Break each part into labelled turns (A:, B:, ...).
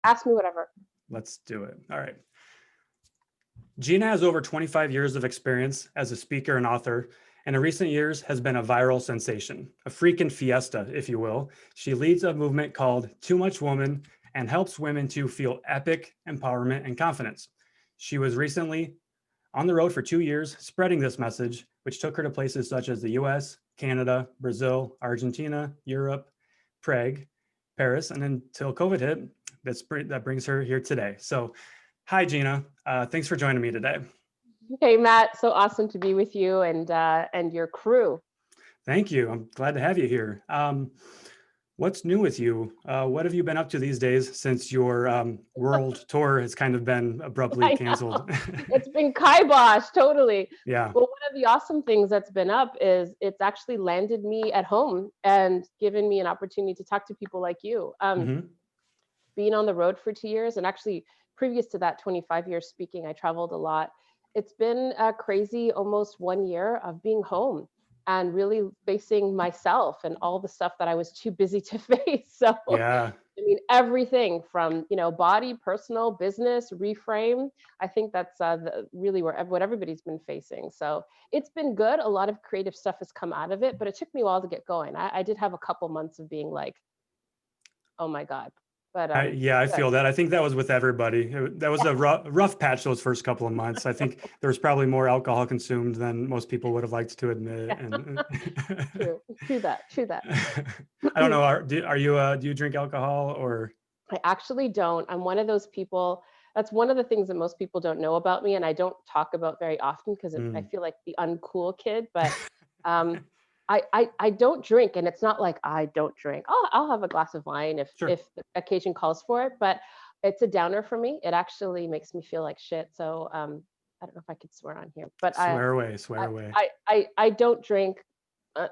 A: Ask me whatever.
B: Let's do it. All right. Gina has over 25 years of experience as a speaker and author, and in recent years has been a viral sensation, a freaking fiesta, if you will. She leads a movement called Too Much Woman and helps women to feel epic empowerment and confidence. She was recently on the road for 2 years spreading this message, which took her to places such as the US, Canada, Brazil, Argentina, Europe, Prague, Paris, and until COVID hit, that brings her here today. So, hi, Gina. Thanks for joining me today.
A: Hey, Matt. So awesome to be with you and your crew.
B: Thank you. I'm glad to have you here. What's new with you? What have you been up to these days since your world tour has kind of been abruptly
A: I know.
B: canceled?
A: It's been kibosh, totally.
B: Yeah.
A: Well, one of the awesome things that's been up is it's actually landed me at home and given me an opportunity to talk to people like you.
B: Hmm.
A: Being on the road for 2 years, and actually previous to that 25 years speaking, I traveled a lot. It's been a crazy almost 1 year of being home and really facing myself and all the stuff that I was too busy to face. So
B: Yeah.
A: I mean, everything from, body, personal, business, reframe. I think that's really what everybody's been facing. So it's been good. A lot of creative stuff has come out of it, but it took me a while to get going. I did have a couple months of being like, oh my God. But
B: Yeah, I
A: good.
B: feel that. I think that was with everybody. That was a rough patch those first couple of months. I think there was probably more alcohol consumed than most people would have liked to admit.
A: Yeah,
B: And
A: true. True that. True that.
B: I don't know. Are you do you drink alcohol or?
A: I actually don't. I'm one of those people. That's one of the things that most people don't know about me, and I don't talk about very often because I
B: Mm.
A: feel like the uncool kid. But um, I don't drink, and it's not like I don't drink. I'll have a glass of wine
B: Sure.
A: if the occasion calls for it, but it's a downer for me. It actually makes me feel like shit. So I don't know if I could swear on here, but
B: Swear away.
A: I
B: Swear away.
A: I don't drink uh,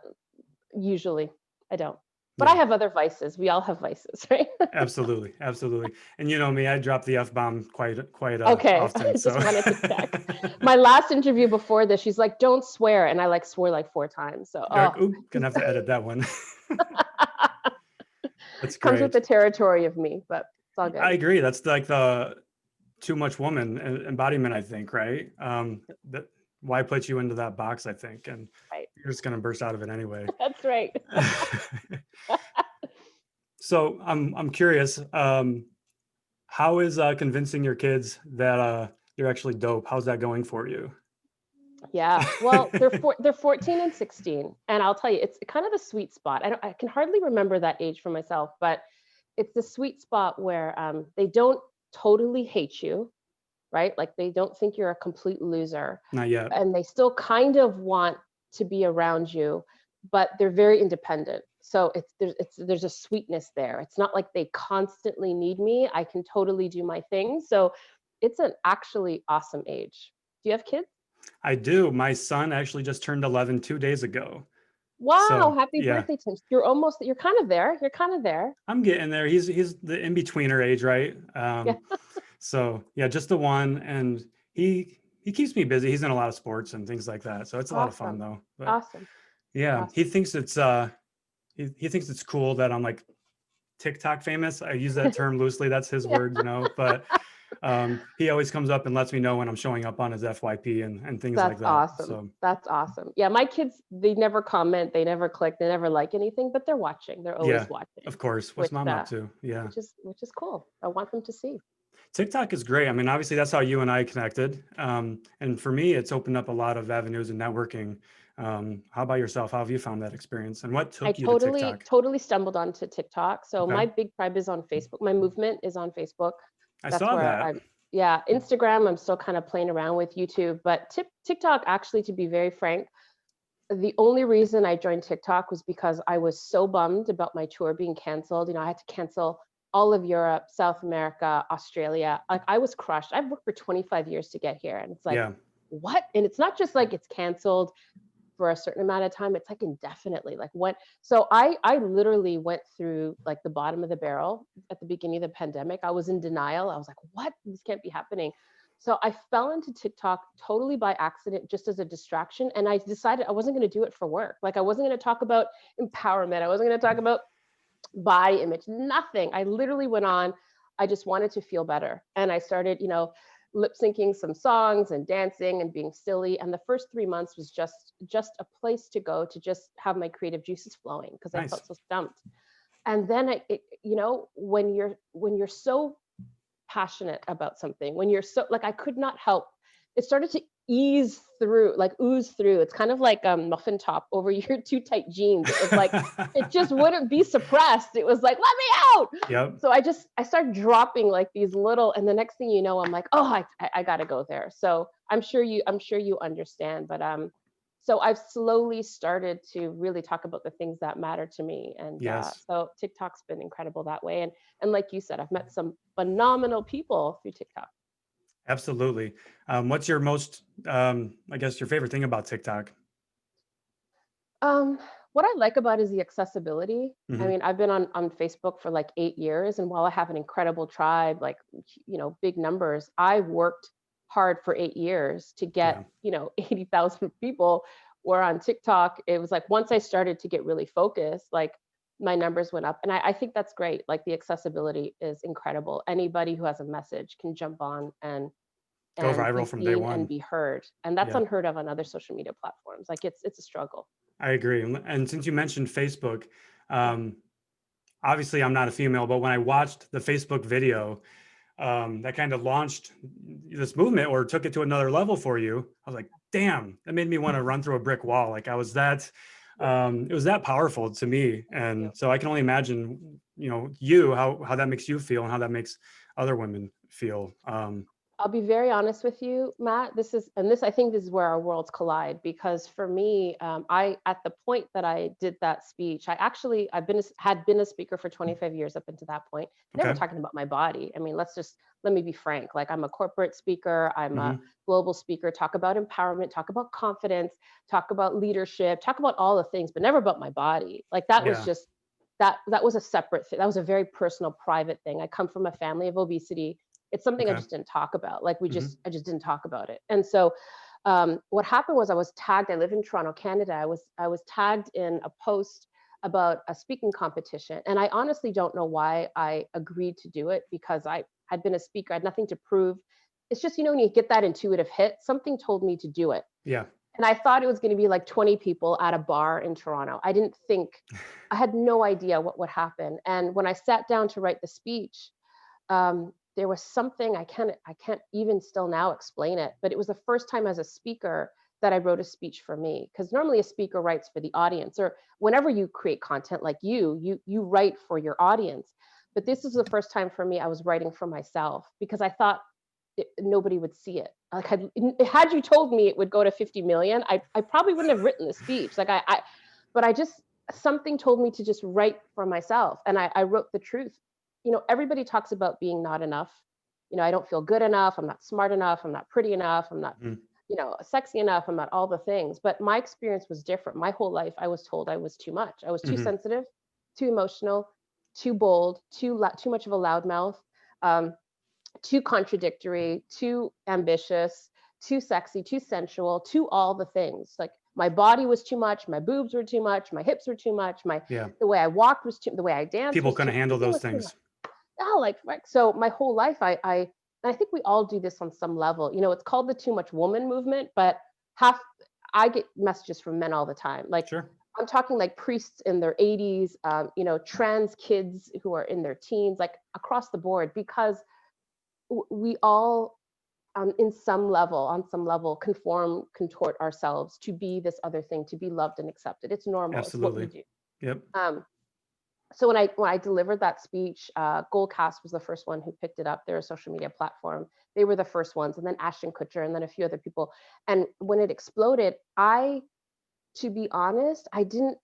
A: usually. I don't. But I
B: Yeah.
A: have other vices. We all have vices, right?
B: Absolutely, absolutely. And you know me, I drop the F bomb quite
A: Okay, I
B: often.
A: just
B: So
A: wanted to check. My last interview before this, she's like, "Don't swear," and I like swore like 4 times. So,
B: you're like, oop, gonna have to edit that one. That's
A: comes with
B: great.
A: the territory of me, but it's all good.
B: I agree. That's like the too much woman embodiment, I think, right? That why put you into that box, I think, and
A: Right.
B: you're just gonna burst out of it anyway.
A: That's right.
B: So I'm curious. How is convincing your kids that you're actually dope? How's that going for you?
A: Yeah. Well, they're 14 and 16, and I'll tell you, it's kind of the sweet spot. I can hardly remember that age for myself, but it's the sweet spot where they don't totally hate you, right? Like they don't think you're a complete loser,
B: Not yet.
A: and they still kind of want to be around you, but they're very independent. So there's a sweetness there. It's not like they constantly need me. I can totally do my thing. So it's an actually awesome age. Do you have kids?
B: I do. My son actually just turned 11 2 days ago.
A: Wow,
B: So
A: happy
B: yeah,
A: birthday, Tim. You're kind of there. You're kind of there.
B: I'm getting there. He's the in betweener age, right?
A: Yeah,
B: So yeah, just the one, and he keeps me busy. He's in a lot of sports and things like that. So it's a lot of fun
A: awesome.
B: though. But
A: Awesome.
B: yeah, he
A: Awesome.
B: thinks it's he thinks it's cool that I'm like TikTok famous. I use that term loosely. That's his
A: Yeah.
B: word, but he always comes up and lets me know when I'm showing up on his FYP and things like
A: That's
B: that.
A: awesome.
B: So
A: That's awesome. Yeah, my kids, they never comment, they never click, they never like anything, but they're watching. They're
B: yeah,
A: always watching,
B: of course. What's
A: which
B: mom up to? Yeah.
A: which is cool. I want them to see.
B: TikTok is great. I mean, obviously, that's how you and I connected. And for me, it's opened up a lot of avenues in networking. How about yourself? How have you found that experience? And what
A: I
B: took you to
A: totally,
B: TikTok?
A: totally stumbled onto TikTok. So
B: Okay.
A: my big tribe is on Facebook. My movement is on Facebook.
B: I
A: That's
B: saw
A: where
B: that.
A: yeah, Instagram, I'm still kind of playing around with YouTube, but TikTok, actually, to be very frank, the only reason I joined TikTok was because I was so bummed about my tour being canceled. I had to cancel all of Europe, South America, Australia. Like I was crushed. I've worked for 25 years to get here. And it's like,
B: Yeah.
A: what? And it's not just like it's canceled for a certain amount of time. It's like indefinitely. Like what? So I literally went through like the bottom of the barrel at the beginning of the pandemic. I was in denial. I was like, what? This can't be happening. So I fell into TikTok totally by accident, just as a distraction. And I decided I wasn't going to do it for work. Like I wasn't going to talk about empowerment. I wasn't going to talk about body image, nothing. I literally went on. I just wanted to feel better. And I started, lip syncing some songs and dancing and being silly. And the first 3 months was just a place to go to just have my creative juices flowing because I
B: Nice.
A: felt so stumped. And then when you're so passionate about something, when you're so like, I could not help, it started to ooze through. It's kind of like a muffin top over your too tight jeans. It was like it just wouldn't be suppressed. It was like, let me out.
B: Yep.
A: So I started dropping like these little, and the next thing you know, I'm like, oh, I gotta go there. So I'm sure you understand. But so I've slowly started to really talk about the things that matter to me. And
B: Yes.
A: so TikTok's been incredible that way. And like you said, I've met some phenomenal people through TikTok.
B: Absolutely. What's your most, I guess, your favorite thing about TikTok?
A: Um, what I like about it is the accessibility. I
B: Hmm.
A: mean, I've been on Facebook for like 8 years, and while I have an incredible tribe, like big numbers, I worked hard for 8 years to get
B: Yeah.
A: 80,000 people. Where on TikTok, it was like once I started to get really focused, like my numbers went up, and I think that's great. Like the accessibility is incredible. Anybody who has a message can jump on and
B: Go
A: be
B: viral from day
A: seen and
B: one.
A: be heard, and that's
B: Yeah.
A: unheard of on other social media platforms. Like it's a struggle.
B: I agree. And since you mentioned Facebook, um, obviously I'm not a female, but when I watched the Facebook video that kind of launched this movement or took it to another level for you, I was like, damn, that made me want to run through a brick wall. Like I was that,
A: Yeah.
B: it was that powerful to me.
A: Yeah.
B: And so I can only imagine, you, how that makes you feel and how that makes other women feel.
A: I'll be very honest with you, Matt. I think this is where our worlds collide because for me, I at the point that I did that speech, had been a speaker for 25 years up until that point, never
B: Okay.
A: talking about my body. I mean, let me be frank. Like I'm a corporate speaker, I'm a
B: Hmm.
A: global speaker, talk about empowerment, talk about confidence, talk about leadership, talk about all the things, but never about my body. Like that was
B: Yeah.
A: just that was a separate thing. That was a very personal, private thing. I come from a family of obesity. It's something I
B: Okay.
A: just didn't talk about. Like
B: Hmm.
A: I just didn't talk about it. And so, what happened was I was tagged. I live in Toronto, Canada. I was tagged in a post about a speaking competition, and I honestly don't know why I agreed to do it because I had been a speaker. I had nothing to prove. It's just when you get that intuitive hit, something told me to do it.
B: Yeah.
A: And I thought it was going to be like 20 people at a bar in Toronto. I had no idea what would happen. And when I sat down to write the speech, there was something I can't even still now explain it, but it was the first time as a speaker that I wrote a speech for me. Because normally a speaker writes for the audience, or whenever you create content like you write for your audience. But this is the first time for me I was writing for myself because I thought nobody would see it. Like had you told me it would go to 50 million, I probably wouldn't have written the speech. But I just something told me to just write for myself, and I wrote the truth. Everybody talks about being not enough. I don't feel good enough. I'm not smart enough. I'm not pretty enough. I'm not,
B: Mhm.
A: sexy enough. I'm not all the things. But my experience was different. My whole life, I was told I was too much. I was too
B: Mhm.
A: sensitive, too emotional, too bold, too much of a loudmouth. Um, Too contradictory, too ambitious, too sexy, too sensual, too all the things. Like my body was too much, my boobs were too much, my hips were too much,
B: Yeah.
A: the way I walked was too, the way I danced
B: People
A: was too,
B: couldn't handle
A: everything
B: those
A: was too much.
B: things.
A: Oh, like so my whole life and I think we all do this on some level. It's called the too much woman movement, but half I get messages from men all the time. Like
B: Sure.
A: I'm talking like priests in their 80s, trans kids who are in their teens, like across the board, because we all on some level contort ourselves to be this other thing, to be loved and accepted. It's normal, it's what we
B: Absolutely.
A: do.
B: Yep.
A: So when I delivered that speech, Goldcast was the first one who picked it up. They're a social media platform. They were the first ones, and then Ashton Kutcher, and then a few other people. And when it exploded, to be honest, I didn't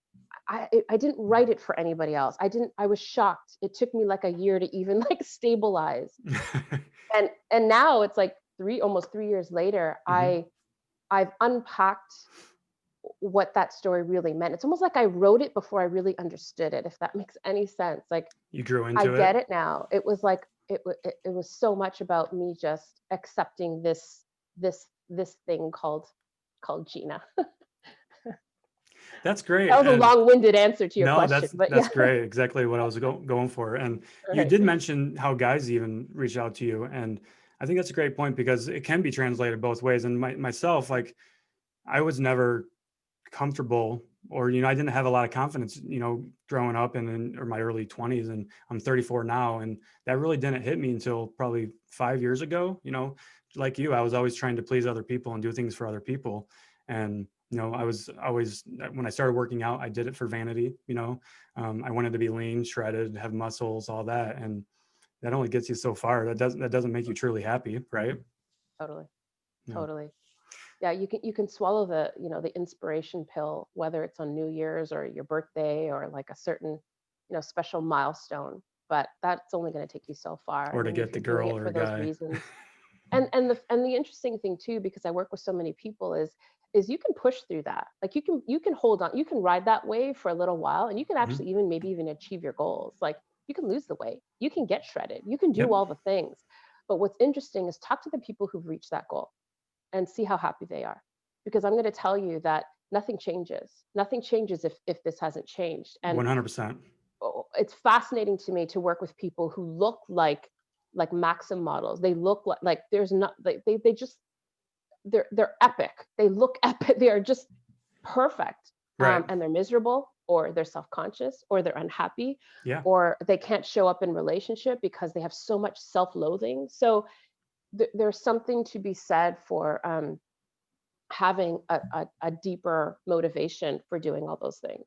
A: write it for anybody else. I was shocked. It took me like a year to even like stabilize. And now it's like almost 3 years later,
B: Hmm.
A: I've unpacked what that story really meant. It's almost like I wrote it before I really understood it, if that makes any sense. Like
B: You grew
A: I
B: into it.
A: get it now. It was like it was so much about me just accepting this thing called Gina.
B: That's great.
A: That was a
B: And
A: long-winded answer to your
B: no,
A: question, but
B: that's
A: yeah.
B: great. Exactly what I was going for. And you
A: Right.
B: did mention how guys even reach out to you. And I think that's a great point because it can be translated both ways. And myself, like I was never comfortable or, I didn't have a lot of confidence, growing up and in or my early 20s, and I'm 34 now. And that really didn't hit me until probably 5 years ago. Like you, I was always trying to please other people and do things for other people. And, I was always, when I started working out, I did it for vanity. I wanted to be lean, shredded, have muscles, all that. And that only gets you so far. That doesn't make you truly happy. Right.
A: Totally.
B: Yeah.
A: Totally. Yeah, you can swallow the inspiration pill, whether it's on New Year's or your birthday or like a certain, special milestone, but that's only going to take you so far.
B: Or
A: And
B: to
A: then if
B: get the
A: you're doing
B: girl
A: it
B: or
A: for those
B: guy.
A: reasons, and the interesting thing too, because I work with so many people, is you can push through that. Like you can hold on, you can ride that wave for a little while, and you can
B: Mhm.
A: actually even maybe even achieve your goals. Like you can lose the weight, you can get shredded, you can do
B: Yep.
A: all the things. But what's interesting is talk to the people who've reached that goal and see how happy they are. Because I'm going to tell you that nothing changes. Nothing changes if this hasn't changed. And
B: 100%.
A: it's fascinating to me to work with people who look like Maxim models. They look like there's not they just they're epic. They look epic. They are just perfect.
B: Right.
A: And they're miserable, or they're self-conscious, or they're unhappy,
B: Yeah.
A: or they can't show up in relationship because they have so much self-loathing. So there's something to be said for having a deeper motivation for doing all those things.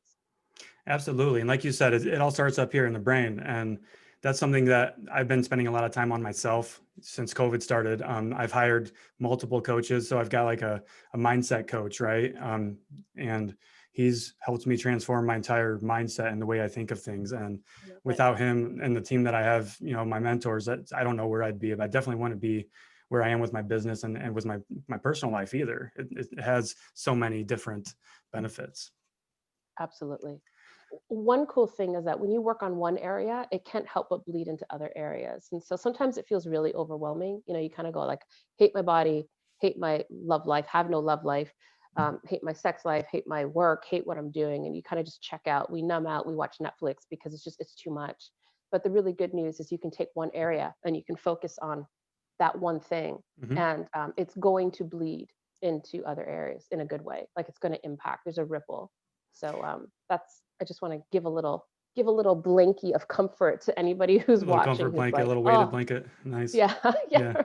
B: Absolutely. And like you said, it all starts up here in the brain. And that's something that I've been spending a lot of time on myself since COVID started. I've hired multiple coaches. So I've got like a mindset coach, right? And he's helped me transform my entire mindset and the way I think of things. And
A: Right.
B: without him and the team that I have, my mentors, that I don't know where I'd be, but I definitely want to be where I am with my business and with my personal life either. It has so many different benefits.
A: Absolutely. One cool thing is that when you work on one area, it can't help but bleed into other areas. And so sometimes it feels really overwhelming. You kind of go like, hate my body, hate my love life, have no love life, hate my sex life, hate my work, hate what I'm doing. And you kind of just check out. We numb out, we watch Netflix because it's too much. But the really good news is you can take one area and you can focus on that one thing.
B: Mhm.
A: And it's going to bleed into other areas in a good way. Like it's going to impact, there's a ripple. So that's I just want to give a little blankie of comfort to anybody
B: A
A: who's
B: little
A: watching
B: comfort
A: who's
B: blanket, a
A: like,
B: little weighted
A: oh
B: blanket. Nice.
A: yeah, yeah,
B: Yeah.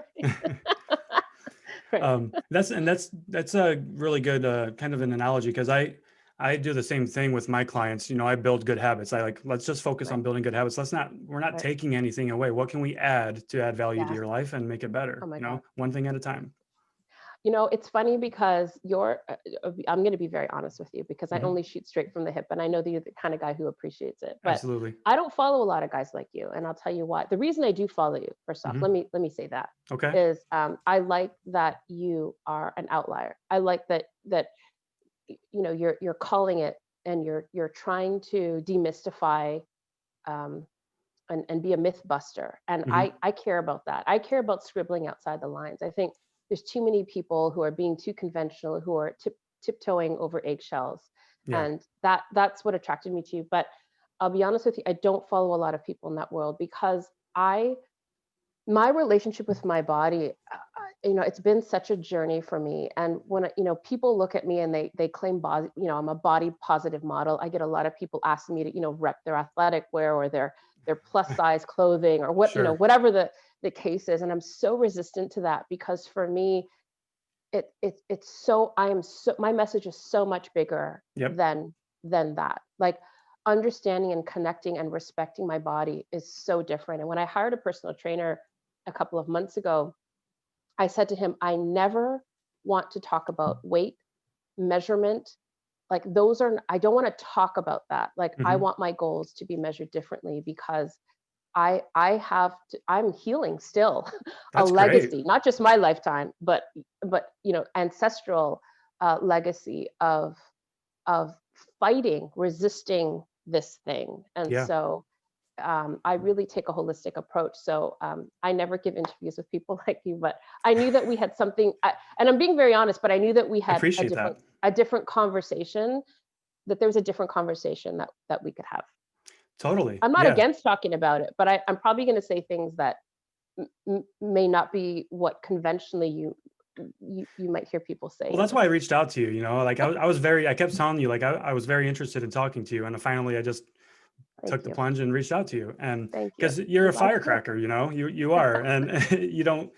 A: right. Right.
B: That's a really good kind of an analogy because I do the same thing with my clients. I build good habits. Let's just focus on
A: Right.
B: building good habits. We're not
A: Right.
B: taking anything away. What can we add to add value to
A: Yes.
B: your life and make it
A: Oh
B: better?
A: my God.
B: One thing at a time.
A: It's funny because I'm going to be very honest with you because I
B: Mhm.
A: only shoot straight from the hip, and I know that you're the kind of guy who appreciates it. But
B: Absolutely.
A: I don't follow a lot of guys like you, and I'll tell you why. The reason I do follow you, first off, let
B: Mhm.
A: me say that
B: Okay.
A: is I like that you are an outlier. I like that you're calling it, and you're trying to demystify um, and be a myth buster. And
B: Mhm.
A: I care about that. I care about scribbling outside the lines. I think there's too many people who are being too conventional, who are tiptoeing over eggshells.
B: Yeah.
A: And that's what attracted me to you. But I'll be honest with you, I don't follow a lot of people in that world because my relationship with my body, it's been such a journey for me. And when people look at me and they claim body, I'm a body positive model. I get a lot of people asking me to rep their athletic wear or their plus size clothing or
B: Sure.
A: whatever the case is. And I'm so resistant to that because for me, it's so I am so my message is so much bigger
B: Yep.
A: than that. Like understanding and connecting and respecting my body is so different. And when I hired a personal trainer a couple of months ago, I said to him, I never want to talk about weight, measurement. Like I don't want to talk about that. Like I
B: Mhm.
A: want my goals to be measured differently because I'm healing still a
B: That's great.
A: legacy, not just my lifetime, but ancestral legacy of fighting, resisting this thing. And
B: Yeah.
A: so I really take a holistic approach. So I never give interviews with people like you, but I knew that we had something, and I'm being very honest, but I knew that we
B: I
A: had
B: appreciate that.
A: a different conversation that there's a different conversation that we could have.
B: Totally.
A: I'm not
B: Yeah.
A: against talking about it, but I'm probably going to say things that may not be what conventionally you might hear people say.
B: Well, that's why I reached out to you, you know, like I kept telling you, like, I was very interested in talking to you. And finally I just took
A: Thank
B: the
A: you.
B: plunge and reached out to you. And
A: Thank you.
B: because you're
A: I'm
B: a
A: glad to hear.
B: firecracker, you know, you are, and you don't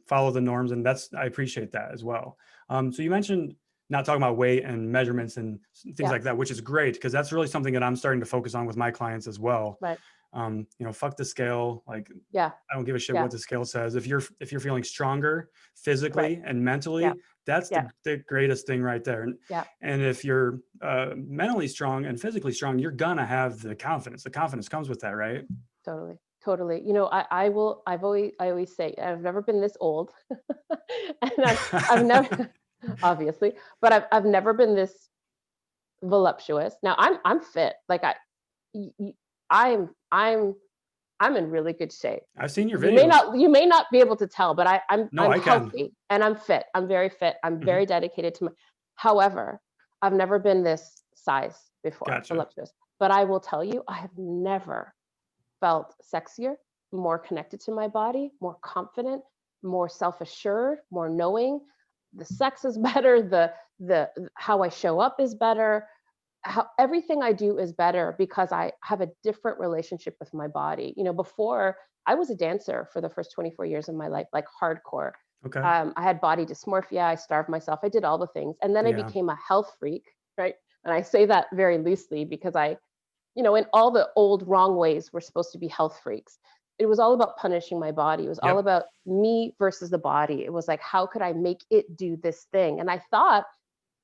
B: follow the norms. And I appreciate that as well. So you mentioned not talking about weight and measurements and things
A: Yeah.
B: like that, which is great, because that's really something that I'm starting to focus on with my clients as well.
A: Right.
B: You know, fuck the scale. Like,
A: Yeah.
B: I don't give a shit
A: Yeah.
B: what the scale says. If you're feeling stronger
A: Right.
B: physically and
A: Yeah.
B: mentally, that's
A: Yeah.
B: the greatest thing right there.
A: Yeah.
B: And if you're mentally strong and physically strong, you're gonna have the confidence. The confidence comes with that, right?
A: Totally. Totally. You know, I always say I've never been this old, and I've never, obviously, but I've never been this voluptuous. Now I'm fit. Like y- y- I'm I'm in really good shape.
B: I've seen your
A: You may
B: videos.
A: not you may not be able to tell, but
B: No,
A: I'm
B: I can.
A: healthy and I'm fit. I'm very fit. I'm
B: Mhm.
A: very dedicated to my. However, I've never been this size before,
B: Gotcha.
A: voluptuous. But I will tell you, I have never felt sexier, more connected to my body, more confident, more self-assured, more knowing. The sex is better, the how I show up is better, how everything I do is better because I have a different relationship with my body. You know, before I was a dancer for the first 24 years of my life, like hardcore.
B: Okay.
A: I had body dysmorphia. I starved myself. I did all the things. And then I
B: Yeah.
A: became a health freak, right? And I say that very loosely because you know, in all the old wrong ways, we're supposed to be health freaks. It was all about punishing my body. It was all
B: Yep.
A: about me versus the body. It was like, how could I make it do this thing? And I thought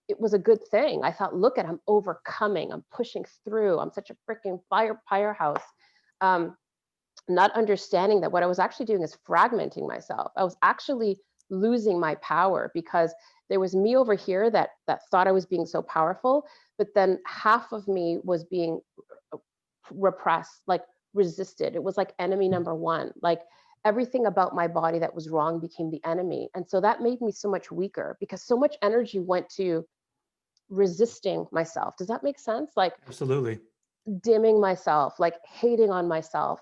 A: it was a good thing. I thought, look at, I'm overcoming, I'm pushing through, I'm such a freaking firehouse. Um, Not understanding that what I was actually doing is fragmenting myself. I was actually losing my power because there was me over here that thought I was being so powerful, but then half of me was being repressed, like resisted. It was like enemy number one. Like everything about my body that was wrong became the enemy. And so that made me so much weaker because so much energy went to resisting myself. Does that make sense? Like
B: Absolutely.
A: dimming myself, like hating on myself,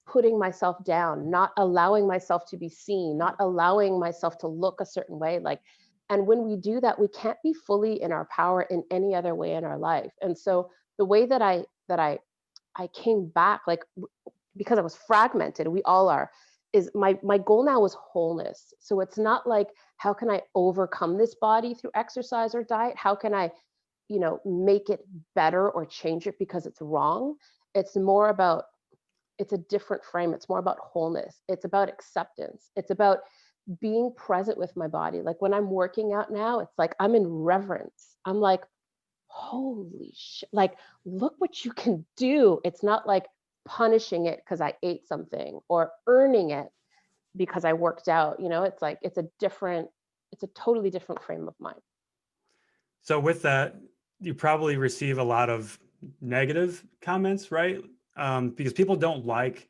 A: putting myself down, not allowing myself to be seen, not allowing myself to look a certain way. Like, and when we do that, we can't be fully in our power in any other way in our life. And so the way that I came back, like because I was fragmented, we all are, is my goal now is wholeness. So it's not like how can I overcome this body through exercise or diet? How can I, you know, make it better or change it because it's wrong? It's more about, it's a different frame. It's more about wholeness. It's about acceptance. It's about being present with my body. Like when I'm working out now, it's like I'm in reverence. I'm like, holy shit, like, look what you can do. It's not like punishing it because I ate something or earning it because I worked out. You know, it's like, it's a totally different frame of mind.
B: So with that, you probably receive a lot of negative comments, right? Because people don't like,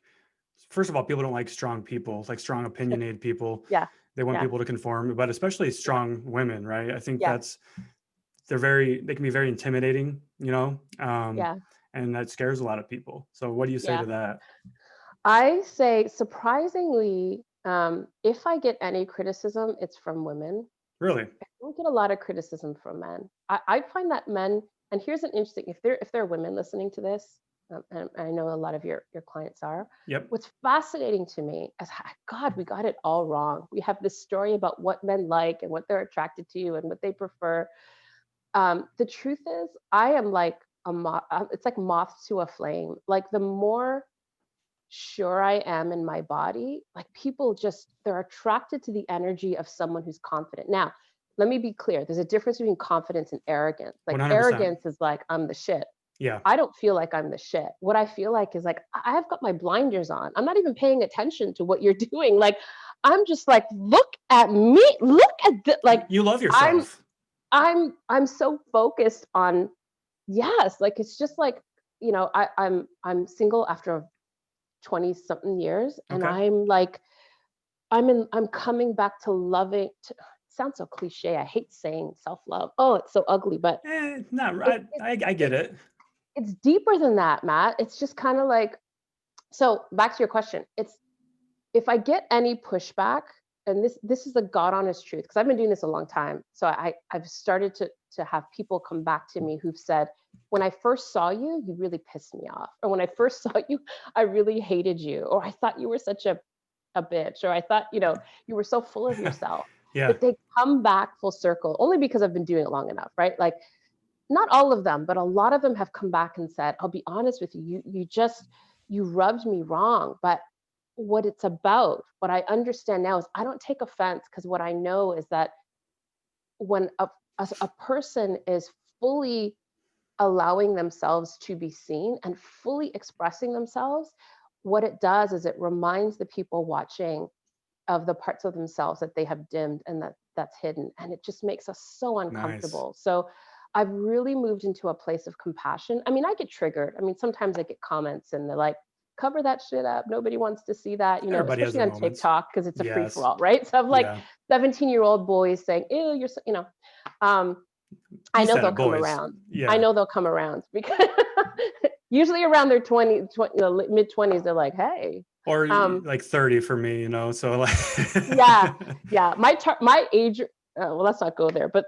B: first of all, people don't like strong people, like strong opinionated people.
A: Yeah.
B: They want
A: Yeah.
B: people to conform, but especially
A: Yeah.
B: strong women, right? I think
A: Yeah.
B: they can be very intimidating, you know,
A: Yeah.
B: and that scares a lot of people. So what do you say
A: Yeah.
B: to that?
A: I say surprisingly, if I get any criticism, it's from women.
B: Really?
A: I don't get a lot of criticism from men. I find that men, and here's an interesting, if there are women listening to this, and I know a lot of your clients are,
B: Yep.
A: what's fascinating to me is, God, we got it all wrong. We have this story about what men like and what they're attracted to and what they prefer. The truth is, I am like a moth. It's like moth to a flame. Like the more sure I am in my body, like people just, they're attracted to the energy of someone who's confident. Now, let me be clear. There's a difference between confidence and arrogance. Like
B: 100%.
A: arrogance is like, I'm the shit.
B: Yeah.
A: I don't feel like I'm the shit. What I feel like is like, I've got my blinders on. I'm not even paying attention to what you're doing. Like, I'm just like, look at me. Look at the, like,
B: You love
A: I'm,
B: yourself.
A: I'm so focused on, yes, like, it's just like, you know, I'm single after 20 something years, and
B: Okay.
A: I'm like, I'm coming back to loving, sounds so cliche. I hate saying self-love. Oh, it's so ugly, but
B: Not
A: it,
B: right.
A: it,
B: I get it.
A: it's deeper than that, Matt. It's just kind of like, so back to your question. It's, if I get any pushback, and this is the God honest truth, because I've been doing this a long time. So I've started to have people come back to me who've said, when I first saw you, you really pissed me off. Or when I first saw you, I really hated you. Or I thought you were such a bitch. Or I thought, you were so full of yourself.
B: Yeah.
A: But they come back full circle only because I've been doing it long enough, right? Like, not all of them, but a lot of them have come back and said, I'll be honest with you, you rubbed me wrong. But what it's about, what I understand now is I don't take offense, because what I know is that when a person is fully allowing themselves to be seen and fully expressing themselves, what it does is it reminds the people watching of the parts of themselves that they have dimmed and that's hidden, and it just makes us so
B: Nice.
A: uncomfortable. So I've really moved into a place of compassion. I mean, I get triggered. I mean, sometimes I get comments and they're like, cover that shit up, nobody wants to see that,
B: Everybody has
A: especially
B: their
A: on
B: moments.
A: TikTok, because it's a
B: Yes.
A: free-for-all, right? So I'm like,
B: Yeah.
A: 17-year-old boys saying, ew, um I
B: You
A: know
B: said
A: they'll
B: it,
A: come
B: boys.
A: around. I
B: Yeah.
A: know they'll come around, because usually around their 20, mid 20s, they're like, hey.
B: Or
A: um
B: like 30 for me, so like
A: yeah, yeah, my age, well, let's not go there, but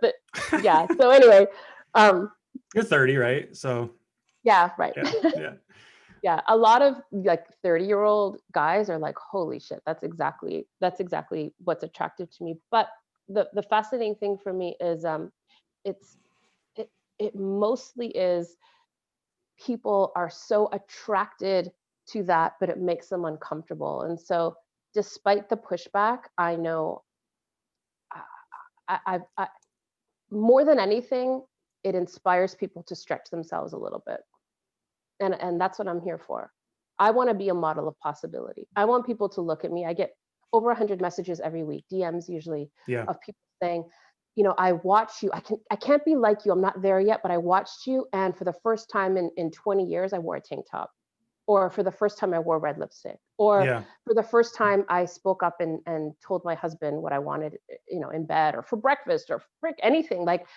A: yeah, so anyway, um
B: you're 30, right? So
A: yeah, right.
B: yeah, yeah.
A: Yeah, a lot of like 30-year-old guys are like, holy shit, that's exactly what's attractive to me. But the fascinating thing for me is, it's it it mostly is, people are so attracted to that, but it makes them uncomfortable. And so despite the pushback, I know, I more than anything, it inspires people to stretch themselves a little bit. And that's what I'm here for. I want to be a model of possibility. I want people to look at me. I get over 100 messages every week, DMs usually,
B: Yeah.
A: of people saying, I watch you. I can't be like you. I'm not there yet, but I watched you, and for the first time in 20 years, I wore a tank top. Or for the first time, I wore red lipstick. Or
B: Yeah.
A: for the first time, I spoke up and told my husband what I wanted, in bed or for breakfast or frick anything. Like,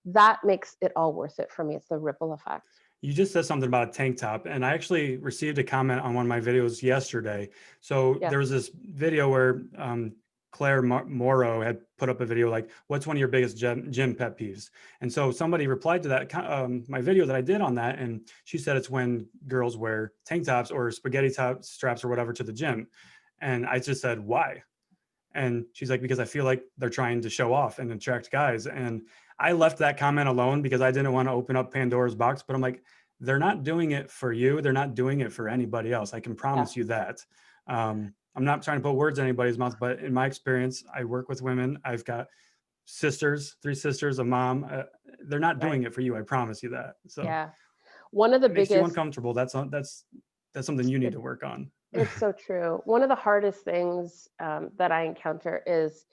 A: that makes it all worth it for me. It's the ripple effect.
B: You just said something about a tank top, and I actually received a comment on one of my videos yesterday. So
A: Yeah.
B: there was this video where Claire Morrow had put up a video like, "What's one of your biggest gym pet peeves?" And so somebody replied to that my video that I did on that, and she said it's when girls wear tank tops or spaghetti top straps or whatever to the gym. And I just said, "Why?" And she's like, because I feel like they're trying to show off and attract guys. And I left that comment alone because I didn't want to open up Pandora's box. But I'm like, they're not doing it for you. They're not doing it for anybody else. I can
A: Yeah.
B: promise you that. I'm not trying to put words in anybody's mouth, but in my experience, I work with women. I've got sisters, 3 sisters, a mom. They're not
A: Right.
B: doing it for you. I promise you that. So
A: Yeah. One of the
B: it makes you
A: biggest,
B: uncomfortable. That's something you need
A: it,
B: to work on.
A: it's so true. One of the hardest things, that I encounter is,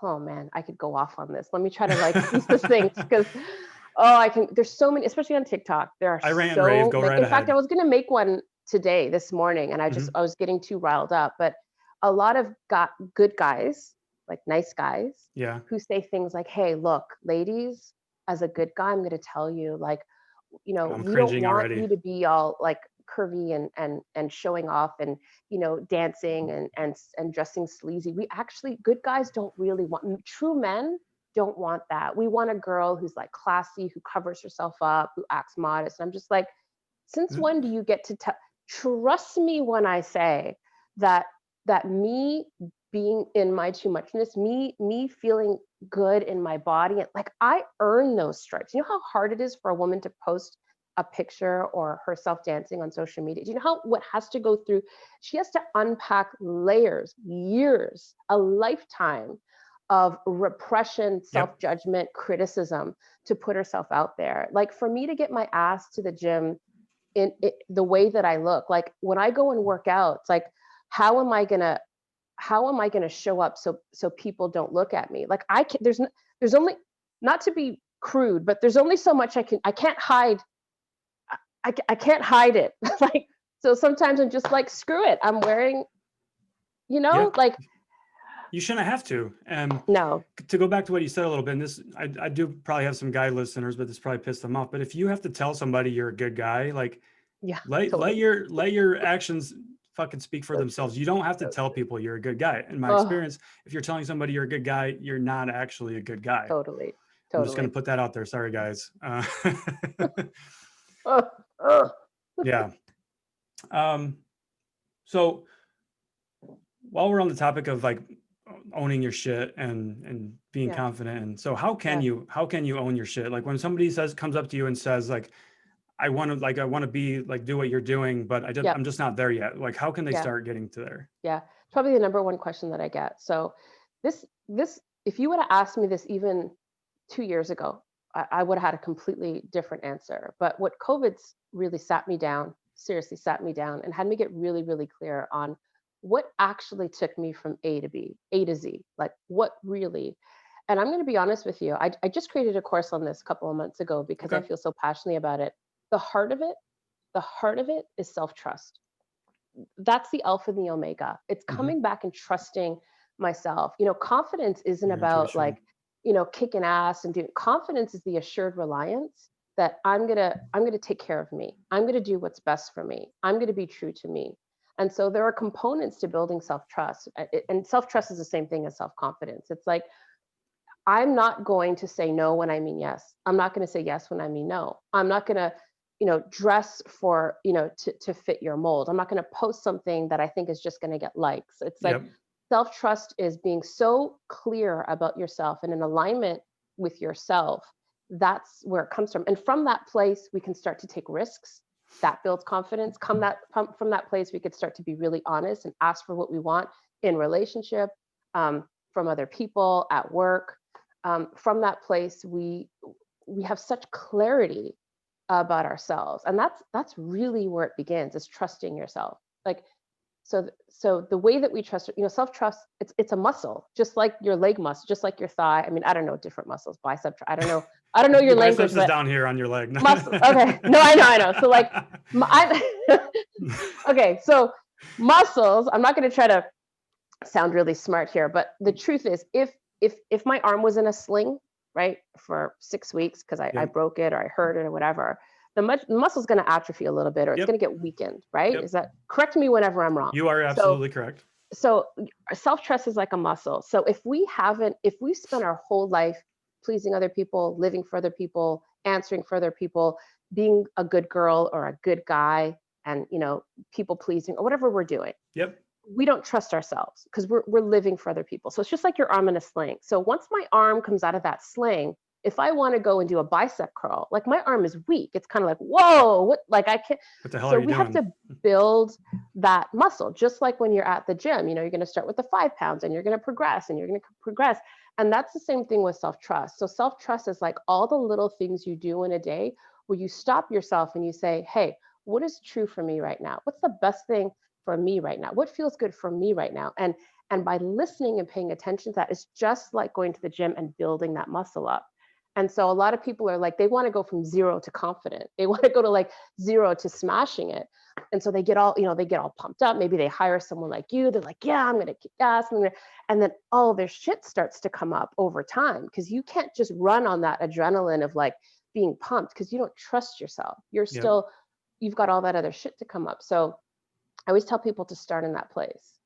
A: oh man, I could go off on this. Let me try to like be succinct, because there's so many, especially on TikTok. There are
B: I rant and rave.
A: so
B: Go
A: many.
B: right
A: In fact, I
B: ahead.
A: was gonna make one today, this morning, and
B: Mhm.
A: I was getting too riled up. But a lot of good guys, like nice guys,
B: Yeah.
A: who say things like, hey, look, ladies, as a good guy, I'm gonna tell you, like,
B: I'm
A: we don't
B: cringing
A: want
B: already.
A: you to be all like curvy and showing off and, dancing and dressing sleazy. We actually, good guys don't really want, true men don't want that. We want a girl who's like classy, who covers herself up, who acts modest. And I'm just like, since when do you get to trust me when I say that me being in my too muchness, me feeling good in my body, and like, I earn those stripes. You know how hard it is for a woman to post a picture or herself dancing on social media? Do you know what has to go through? She has to unpack layers, years, a lifetime of repression,
B: Yep.
A: self-judgment, criticism, to put herself out there. Like, for me to get my ass to the gym in the way that I look, like when I go and work out, it's like, how am I gonna show up so people don't look at me? Like, I can there's only, not to be crude, but there's only so much I can't hide. I can't hide it. Like, so sometimes I'm just like, screw it. I'm wearing,
B: Yeah.
A: like,
B: You shouldn't have to. And
A: No.
B: to go back to what you said a little bit, and this, I do probably have some guy listeners, but this probably pissed them off. But if you have to tell somebody you're a good guy, like
A: Yeah,
B: let
A: totally.
B: your actions fucking speak for
A: So
B: themselves.
A: true.
B: You don't have to
A: So
B: tell
A: true.
B: people you're a good guy. In my
A: Oh,
B: experience, if you're telling somebody you're a good guy, you're not actually a good guy.
A: totally.
B: I'm just going
A: Totally.
B: to put that out there. Sorry, guys.
A: Oh, oh.
B: Yeah. So while we're on the topic of like owning your shit and being
A: Yeah.
B: confident, and so how can
A: Yeah.
B: you own your shit? Like when somebody comes up to you and says like, I want to be like, do what you're doing, but I'm
A: Yep.
B: just not there yet. Like, how can they
A: Yeah.
B: start getting to there?
A: Yeah. It's probably the number one question that I get. So this, if you would have asked me this even 2 years ago, I would have had a completely different answer. But what COVID's really sat me down, seriously sat me down and had me get really, really clear on what actually took me from A to B, A to Z, like what really. And I'm going to be honest with you. I just created a course on this a couple of months ago because I
B: Okay.
A: feel so passionately about it. The heart of it, the heart of it is self-trust. That's the alpha and the omega. It's
B: Mm-hmm.
A: coming back and trusting myself. Confidence isn't
B: Your
A: about
B: intuition.
A: like, kicking ass and doing. Confidence is the assured reliance that I'm gonna take care of me. I'm gonna do what's best for me. I'm gonna be true to me. And so there are components to building self-trust. And self-trust is the same thing as self-confidence. It's like I'm not going to say no when I mean yes. I'm not going to say yes when I mean no. I'm not going to, dress for, to fit your mold. I'm not going to post something that I think is just going to get likes. It's like
B: Yep.
A: self-trust is being so clear about yourself and in alignment with yourself. That's where it comes from. And from that place, we can start to take risks. That builds confidence. From that place, we could start to be really honest and ask for what we want in relationship, from other people, at work. From that place, we have such clarity about ourselves, and that's really where it begins, is trusting yourself. Like, so the way that we trust, self-trust, it's a muscle, just like your leg muscle, just like your thigh. I mean, I don't know different muscles, bicep, I don't know your
B: Your
A: language,
B: biceps is
A: but
B: down here on your leg.
A: muscle. Okay, no, I know. So like, okay, so muscles. I'm not going to try to sound really smart here, but the truth is, if my arm was in a sling, right, for 6 weeks because I
B: Yep.
A: broke it or I hurt it or whatever, the muscle's going to atrophy a little bit, or it's
B: Yep.
A: going to get weakened, right?
B: Yep.
A: Is that correct? Me whenever I'm wrong.
B: You are
A: So
B: absolutely correct.
A: so self-trust is like a muscle. So if we spend our whole life pleasing other people, living for other people, answering for other people, being a good girl or a good guy, and people pleasing or whatever we're doing,
B: Yep.
A: we don't trust ourselves because we're living for other people. So it's just like your arm in a sling. So once my arm comes out of that sling, if I want to go and do a bicep curl, like my arm is weak. It's kind of like, whoa, what, like I can't.
B: What the hell
A: So
B: are you
A: we have
B: doing?
A: to build that muscle, just like when you're at the gym. You're going to start with the 5 pounds and you're going to progress and you're going to progress. And that's the same thing with self-trust. So self-trust is like all the little things you do in a day where you stop yourself and you say, hey, what is true for me right now? What's the best thing for me right now? What feels good for me right now? And by listening and paying attention to that, is just like going to the gym and building that muscle up. And so a lot of people are like, they want to go from zero to confident. They want to go to like zero to smashing it. And so they get all, they get all pumped up. Maybe they hire someone like you. They're like, yeah, I'm going to kick ass. And then all their shit starts to come up over time, because you can't just run on that adrenaline of like being pumped, because you don't trust yourself.
B: Yep.
A: You've got all that other shit to come up. So I always tell people to start in that place,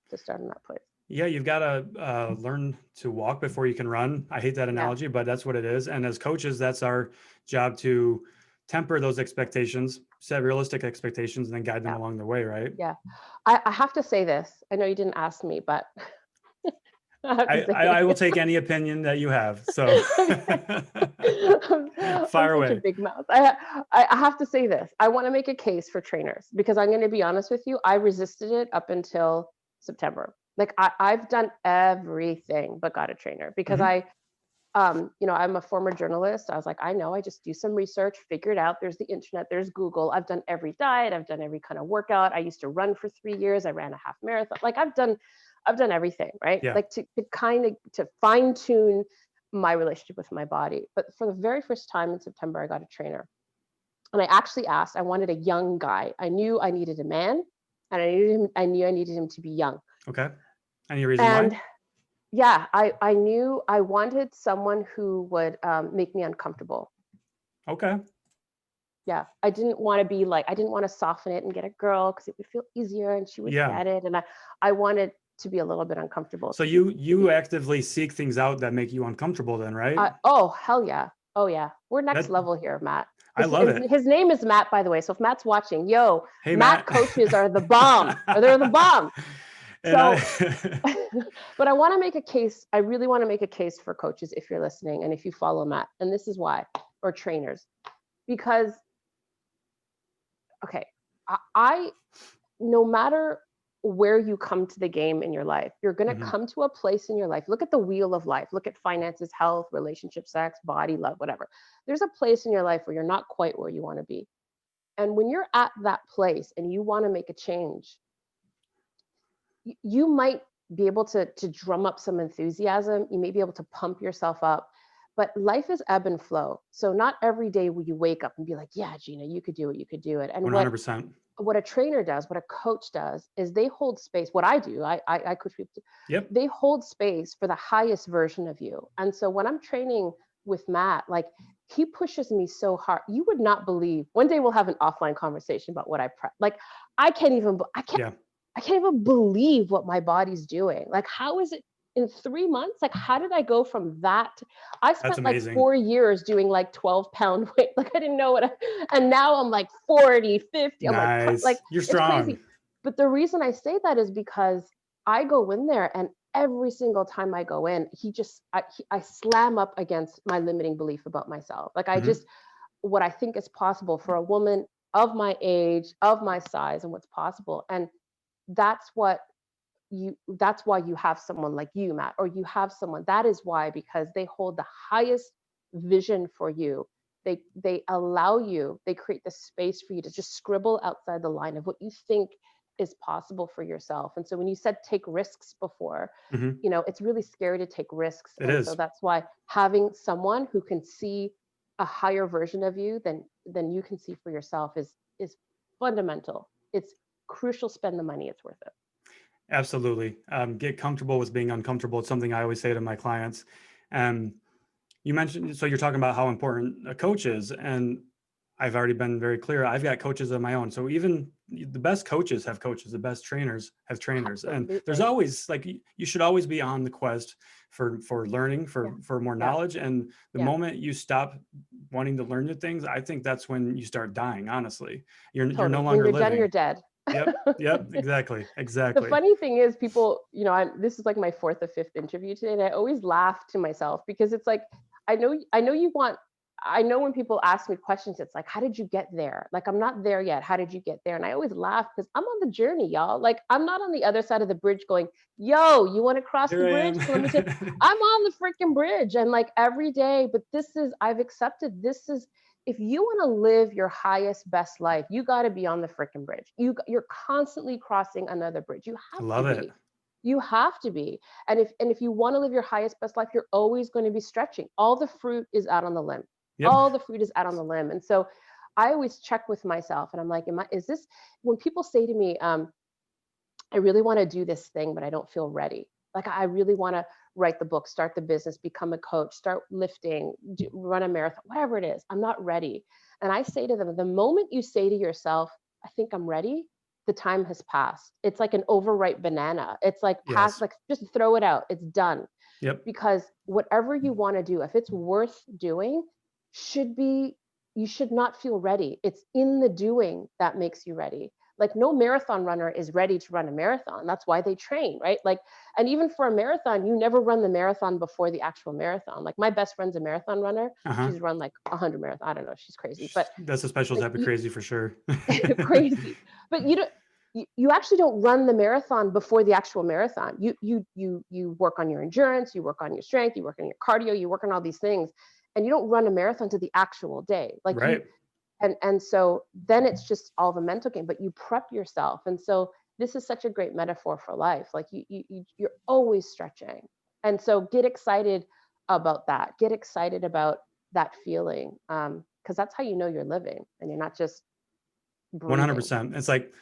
B: Yeah, you've got to learn to walk before you can run. I hate that analogy, but that's what it is. And as coaches, that's our job, to temper those expectations, set realistic expectations, and then guide them
A: Yeah.
B: along the way, right?
A: Yeah. I have to say this. I know you didn't ask me, but
B: I will take any opinion that you have. So
A: I'm
B: fire
A: such a
B: away.
A: big mouth. I have to say this. I want to make a case for trainers, because I'm going to be honest with you. I resisted it up until September. Like I've done everything but got a trainer, because
B: Mhm.
A: I'm a former journalist. I was like, I know, I just do some research, figure it out. There's the internet, there's Google. I've done every diet. I've done every kind of workout. I used to run for 3 years. I ran a half marathon. Like I've done everything, right?
B: Yeah.
A: Like to kind of to fine tune my relationship with my body. But for the very first time in September, I got a trainer. And I actually asked, I wanted a young guy. I knew I needed a man, and I knew I needed him to be young.
B: Okay. Any reason
A: And
B: why?
A: Yeah, I knew I wanted someone who would make me uncomfortable.
B: Okay.
A: Yeah, I didn't want to be like, I didn't want to soften it and get a girl because it would feel easier and she would
B: Yeah.
A: get it. And I wanted to be a little bit uncomfortable.
B: So
A: So he,
B: you actively seek things out that make you uncomfortable then, right?
A: oh, hell yeah. Oh, yeah. We're next
B: That
A: level here, Matt.
B: I love it.
A: His name is Matt, by the way. So if Matt's watching, yo,
B: Hey,
A: Matt
B: Matt.
A: coaches are the bomb, or they're the bomb.
B: And I
A: So, but I want to make a case. I really want to make a case for coaches if you're listening and if you follow Matt. And this is why, or trainers, because, okay, I no matter where you come to the game in your life, you're going to
B: Mhm.
A: come to a place in your life. Look at the wheel of life. Look at finances, health, relationship, sex, body, love, whatever. There's a place in your life where you're not quite where you want to be. And when you're at that place and you want to make a change, you might be able to drum up some enthusiasm. You may be able to pump yourself up, but life is ebb and flow. So not every day will you wake up and be like, yeah, Gina, you could do it. You could do it. And
B: 100%.
A: what a trainer does, what a coach does, is they hold space. What I do, I coach people.
B: Yep.
A: They hold space for the highest version of you. And so when I'm training with Matt, like he pushes me so hard. You would not believe. One day we'll have an offline conversation about what I prep. Like I can't even.
B: Yeah.
A: I can't even believe what my body's doing. Like, how is it in 3 months? Like, how did I go from that? I
B: That's
A: spent like
B: amazing.
A: 4 years doing like 12-pound weight. Like, I didn't know and now I'm like 40, 50. I'm like,
B: Nice. You're
A: it's
B: strong.
A: crazy. But the reason I say that is because I go in there and every single time I go in, I slam up against my limiting belief about myself. Like,
B: Mhm.
A: what I think is possible for a woman of my age, of my size, and what's possible. And that's what that's why you have someone like you, Matt, or you have someone. That is why, because they hold the highest vision for you. They allow you, they create the space for you to just scribble outside the line of what you think is possible for yourself. And so when you said take risks before,
B: Mhm.
A: it's really scary to take risks.
B: It
A: And so
B: is.
A: that's why having someone who can see a higher version of you than you can see for yourself is fundamental. It's crucial. Spend the money, it's worth it.
B: Absolutely. Get comfortable with being uncomfortable. It's something I always say to my clients. Um, you mentioned, so you're talking about how important a coach is, and I've already been very clear. I've got coaches of my own. So even the best coaches have coaches, the best trainers have trainers. And there's
A: Absolutely.
B: always like you should always be on the quest for learning,
A: Yeah.
B: for more
A: Yeah.
B: knowledge. And the
A: Yeah.
B: moment you stop wanting to learn new things, I think that's when you start dying, honestly. You're no
A: Totally. When
B: longer
A: you're done, you're
B: living.
A: dead.
B: Yep, yep, exactly,
A: The
B: exactly.
A: funny thing is, people, this is like my fourth or fifth interview today, and I always laugh to myself because it's like, I know you want, I know when people ask me questions, it's like, how did you get there? Like, I'm not there yet. How did you get there? And I always laugh because I'm on the journey, y'all. Like, I'm not on the other side of the bridge going, yo, you want to cross
B: Here
A: the
B: I
A: bridge?
B: am.
A: So let me tell you, I'm on the freaking bridge. And like every day, but I've accepted this is, if you want to live your highest best life, you got to be on the freaking bridge. You're constantly crossing another bridge. You
B: I
A: have to
B: love it.
A: be. You have to be. And if you want to live your highest best life, you're always going to be stretching. All the fruit is out on the limb.
B: Yep.
A: All the fruit is out on the limb. And so I always check with myself and I'm like, is this, when people say to me, I really want to do this thing, but I don't feel ready. Like I really want to write the book, start the business, become a coach, start lifting, run a marathon, whatever it is. I'm not ready. And I say to them, the moment you say to yourself, I think I'm ready, the time has passed. It's like an overripe banana. It's like past,
B: Yes.
A: like just throw it out. It's done.
B: Yep.
A: Because whatever you want to do, if it's worth doing, should be, you should not feel ready. It's in the doing that makes you ready. Like no marathon runner is ready to run a marathon. That's why they train, right? Like, and even for a marathon, you never run the marathon before the actual marathon. Like my best friend's a marathon runner.
B: Uh-huh.
A: She's run like 100 marathons. I don't know. She's crazy, but
B: That's a special
A: like
B: type of crazy for sure.
A: crazy. But you don't. You actually don't run the marathon before the actual marathon. You work on your endurance, you work on your strength, you work on your cardio, you work on all these things, and you don't run a marathon to the actual day. Like you,
B: Right.
A: and so then it's just all the mental game, but you prep yourself. And so this is such a great metaphor for life. Like you're always stretching. And so get excited about that. Get excited about that feeling. Because that's how you know you're living and you're not just breathing.
B: 100%. It's like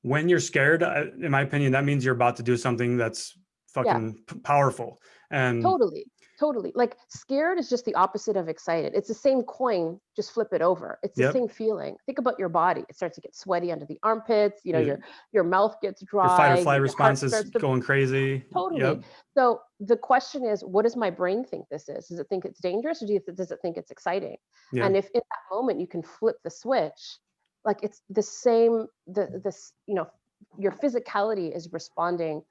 B: when you're scared, in my opinion, that means you're about to do something that's
A: Yeah.
B: fucking powerful. And
A: Totally, totally. Like scared is just the opposite of excited. It's the same coin, just flip it over. It's the
B: yep,
A: same feeling. Think about your body. It starts to get sweaty under the armpits, your mouth gets
B: your fight or
A: dry,
B: flight
A: your heart
B: response is
A: starts to
B: going crazy.
A: totally.
B: Yep.
A: So the question is, what does my brain think this is? Does it think it's dangerous or does it think it's exciting?
B: Yeah.
A: And if in that moment you can flip the switch, like it's the same, your physicality is responding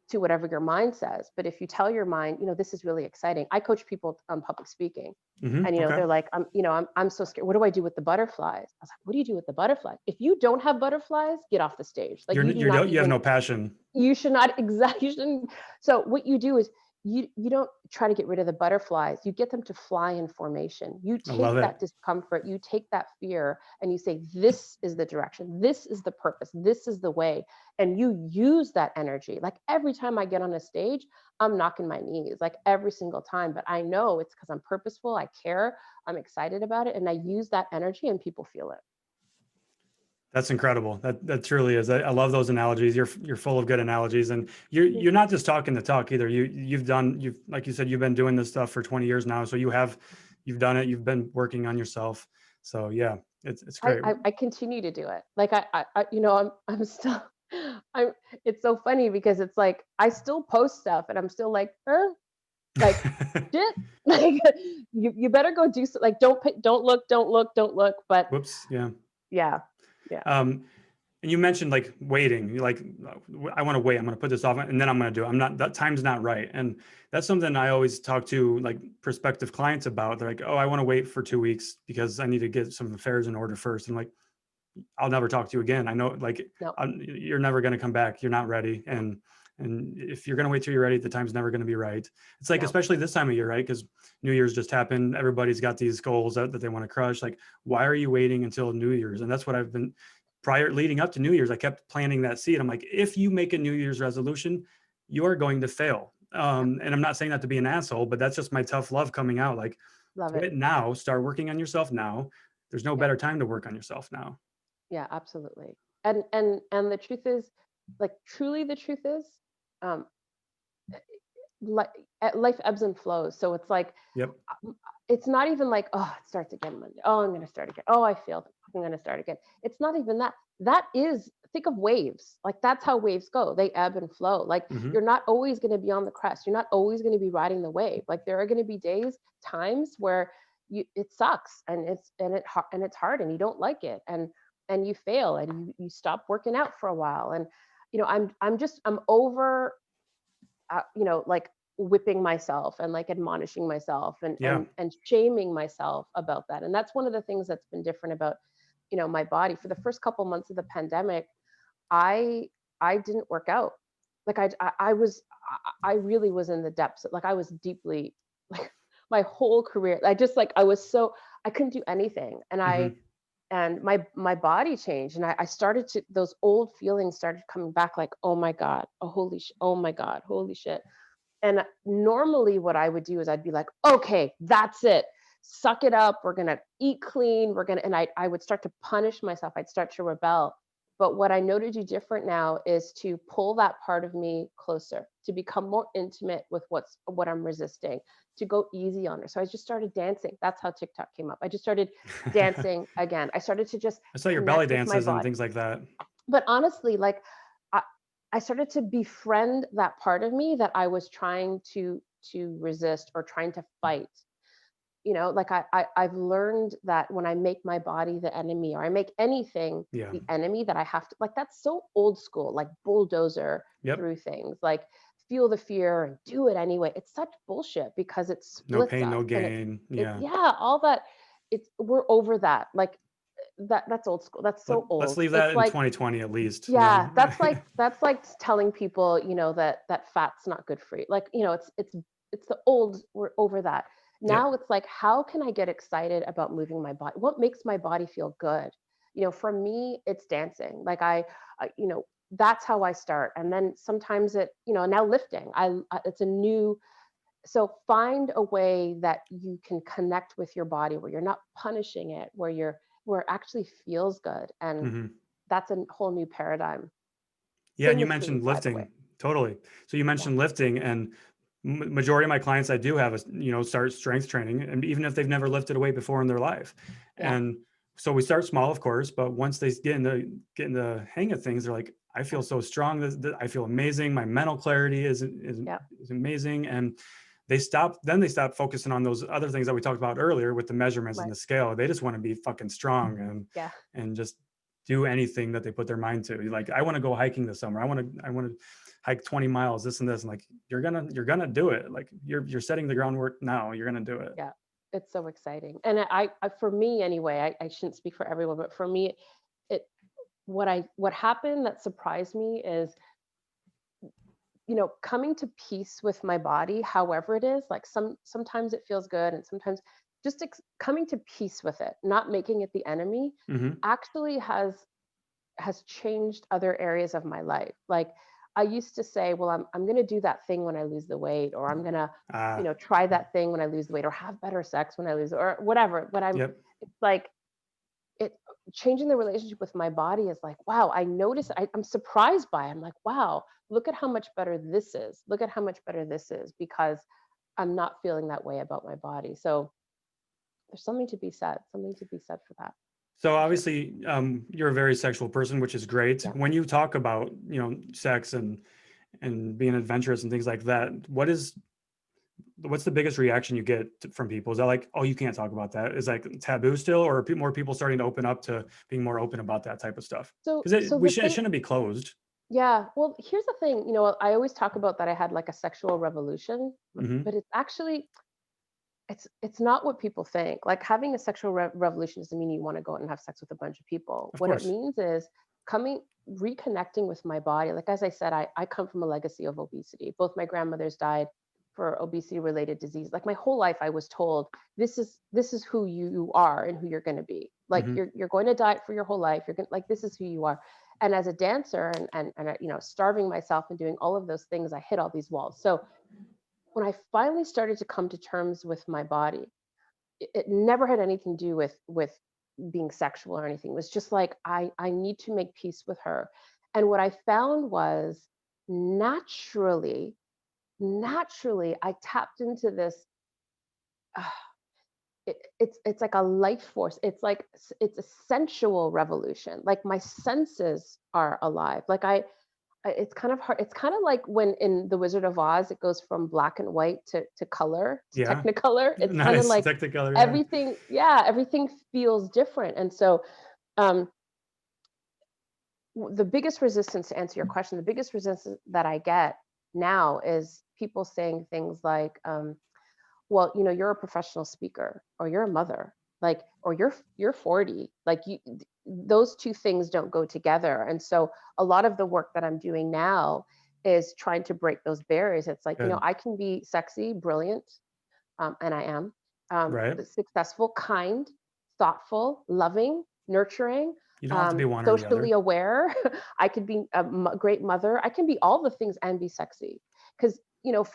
A: to whatever your mind says. But if you tell your mind, this is really exciting. I coach people on public speaking. And
B: Okay.
A: they're like, I'm so scared. What do I do with the butterflies? I was like, what do you do with the butterflies? If you don't have butterflies, get off the stage. Like you do not
B: You have
A: even
B: no passion.
A: you should not exactly you shouldn't. So what you do is you don't try to get rid of the butterflies. You get them to fly in formation. You
B: I love
A: take
B: it.
A: that discomfort, you take that fear, and you say, this is the direction, this is the purpose, this is the way. And you use that energy. Like every time I get on a stage, I'm knocking my knees, like every single time. But I know it's because I'm purposeful, I care, I'm excited about it, and I use that energy and people feel it.
B: That's incredible. That truly is. I love those analogies. You're full of good analogies, and you're not just talking the talk either. You've like you said, you've been doing this stuff for 20 years now. So you've done it. You've been working on yourself. So yeah, it's great.
A: I continue to do it. Like I'm still I'm it's so funny because it's like I still post stuff and I'm still like, like shit. Like you better go do so, like don't look, don't look, don't look. But
B: Whoops. Yeah.
A: yeah, yeah,
B: And you mentioned like waiting. You like, I want to wait. I'm going to put this off, and then I'm going to do it. I'm not. That time's not right, and that's something I always talk to like prospective clients about. They're like, "Oh, I want to wait for 2 weeks because I need to get some affairs in order first." I'm like, "I'll never talk to you again. I know, like,
A: no,
B: you're never going to come back. You're not ready, and if you're going to wait till you're ready, the time's never going to be right. It's like,
A: no.
B: especially this time of year, right? Because New Year's just happened. Everybody's got these goals that they want to crush. Like, why are you waiting until New Year's? And that's what I've been prior leading up to New Year's. I kept planting that seed. I'm like, if you make a New Year's resolution, you are going to fail.
A: Yeah,
B: And I'm not saying that to be an asshole, but that's just my tough love coming out. Like,
A: love
B: do
A: it.
B: it now. Start working on yourself now. There's no
A: Yeah,
B: better time to work on yourself now.
A: yeah, absolutely. And the truth is, like truly, the truth is, um, like life ebbs and flows. So it's like
B: Yep.
A: it's not even like, oh, it starts again Monday. Oh, I'm going to start again. Oh, I failed. I'm going to start again. It's not even that. That is, think of waves. Like that's how waves go. They ebb and flow. Like
B: Hmm.
A: you're not always going to be on the crest. You're not always going to be riding the wave. Like there are going to be days, times where it sucks and it's hard and you don't like it and you fail and you stop working out for a while and I'm over like whipping myself and like admonishing myself and
B: Yeah.
A: and shaming myself about that. And that's one of the things that's been different about, my body. For the first couple months of the pandemic, I I didn't work out. Like I was I really was in the depths. Like I was deeply like my whole career. I just like I was so I couldn't do anything.
B: Hmm.
A: And my body changed and I started to those old feelings started coming back like, oh my God, oh my God, holy shit. And normally what I would do is I'd be like, okay, that's it. Suck it up. We're gonna eat clean. And I would start to punish myself. I'd start to rebel. But what I know to do different now is to pull that part of me closer, to become more intimate with what I'm resisting, to go easy on her. So I just started dancing. That's how TikTok came up. I just started dancing again. I started to just
B: I saw your belly
A: connect with my
B: dances and
A: body.
B: things like that.
A: But honestly, like I, I started to befriend that part of me that I was trying to resist or trying to fight. Like I've learned that when I make my body the enemy or I make anything
B: Yeah.
A: the enemy that I have to like that's so old school, like bulldozer
B: Yep.
A: through things, like feel the fear and do it anyway. It's such bullshit because it
B: No
A: splits
B: pain,
A: us
B: no
A: and
B: gain.
A: it
B: Yeah.
A: yeah, all that we're over that. Like that's old school. That's so
B: Let's
A: old.
B: leave that
A: It's
B: in
A: like
B: 2020 at least.
A: yeah, that's like telling people, that fat's not good for you. Like, it's the old, we're over that.
B: Yep.
A: Now it's like, how can I get excited about moving my body? What makes my body feel good? For me, it's dancing. Like that's how I start. And then sometimes now lifting. It's a new so find a way that you can connect with your body where you're not punishing it, where it actually feels good. And
B: Hmm.
A: that's a whole new paradigm.
B: Yeah. And
A: Same
B: you
A: with food,
B: mentioned
A: by the way.
B: lifting. Totally. So you
A: Yeah.
B: mentioned lifting, and majority of my clients I do have is, start strength training, and even if they've never lifted a weight before in their life.
A: Yeah.
B: And so we start small, of course, but once they get in the hang of things, they're like, I
A: Yeah.
B: feel so strong. I feel amazing. My mental clarity
A: Yeah.
B: is amazing. And then they stop focusing on those other things that we talked about earlier with the measurements and
A: Right.
B: the scale. They just want to be fucking strong
A: Yeah.
B: and just do anything that they put their mind to. Like, I want to go hiking this summer. I want to hike 20 miles, this and this. And like, you're gonna do it. Like, you're setting the groundwork now. You're gonna do it.
A: Yeah. It's so exciting. And I for me anyway, I shouldn't speak for everyone, but for me, it what happened that surprised me is, coming to peace with my body, however it is, like sometimes it feels good and sometimes just coming to peace with it, not making it the enemy,
B: Hmm.
A: actually has changed other areas of my life. Like I used to say, well, I'm going to do that thing when I lose the weight, or I'm going to,
B: Ah,
A: try that thing when I lose the weight, or have better sex when I lose, or whatever. But
B: yep.
A: it's like, it changing the relationship with my body is like, wow, I notice, I'm surprised by it. I'm like, wow, look at how much better this is. Look at how much better this is because I'm not feeling that way about my body. So there's something to be said for that,
B: So
A: for sure.
B: obviously, you're a very sexual person, which is great.
A: Yeah.
B: When you talk about, sex and being adventurous and things like that, what's the biggest reaction you get from people? Is that like, oh, you can't talk about that? Is like taboo still, or are more people starting to open up to being more open about that type of stuff?
A: So,
B: Because
A: so the
B: it
A: thing,
B: shouldn't be closed.
A: yeah, well, here's the thing, I always talk about that I had like a sexual revolution,
B: Hmm.
A: but it's actually, it's not what people think. Like having a sexual revolution doesn't mean you want to go out and have sex with a bunch of people.
B: Of
A: What it
B: course.
A: means is coming, reconnecting with my body. Like as I said, I come from a legacy of obesity. Both my grandmothers died for obesity related disease. Like my whole life I was told this is who you are and who you're going to be. Like
B: Hmm.
A: you're going to diet for your whole life. You're going like this is who you are. And as a dancer and starving myself and doing all of those things, I hit all these walls. So when I finally started to come to terms with my body, it never had anything to do with being sexual or anything. It was just like I need to make peace with her. And what I found was naturally, naturally, I tapped into this. Uh, it's like a life force. It's like it's a sensual revolution. Like my senses are alive. Like it's kind of hard. It's kind of like when in The Wizard of Oz, it goes from black and white to color, to
B: Yeah.
A: technicolor. It's kind of
B: Nice.
A: like
B: Technicolor. Yeah.
A: everything, yeah, everything feels different. And so, um, the biggest resistance to answer your question, the biggest resistance that I get now is people saying things like, well, you're a professional speaker or you're a mother, like, or you're 40, like those two things don't go together. And so a lot of the work that I'm doing now is trying to break those barriers. It's like,
B: Good.
A: I can be sexy, brilliant, and I am,
B: Right.
A: successful, kind, thoughtful, loving, nurturing,
B: You don't have to be one or the
A: socially
B: other.
A: aware. I could be a great mother. I can be all the things and be sexy. Because,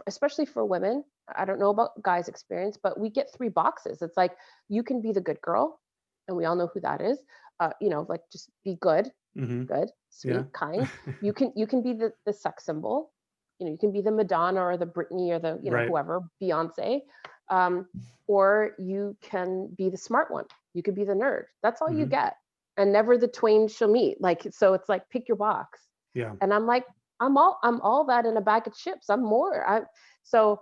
A: especially for women, I don't know about guys' experience, but we get three boxes. It's like you can be the good girl, and we all know who that is. Like just be good,
B: Hmm.
A: good,
B: Yeah.
A: sweet, kind. You can be the sex symbol. You can be the Madonna or the Britney or the
B: Right.
A: whoever, Beyonce, um, or you can be the smart one. You could be the nerd. That's all you
B: Hmm.
A: get, and never the twain shall meet. Like so, it's like pick your box.
B: Yeah.
A: And I'm like, I'm all that in a bag of chips. I'm more. So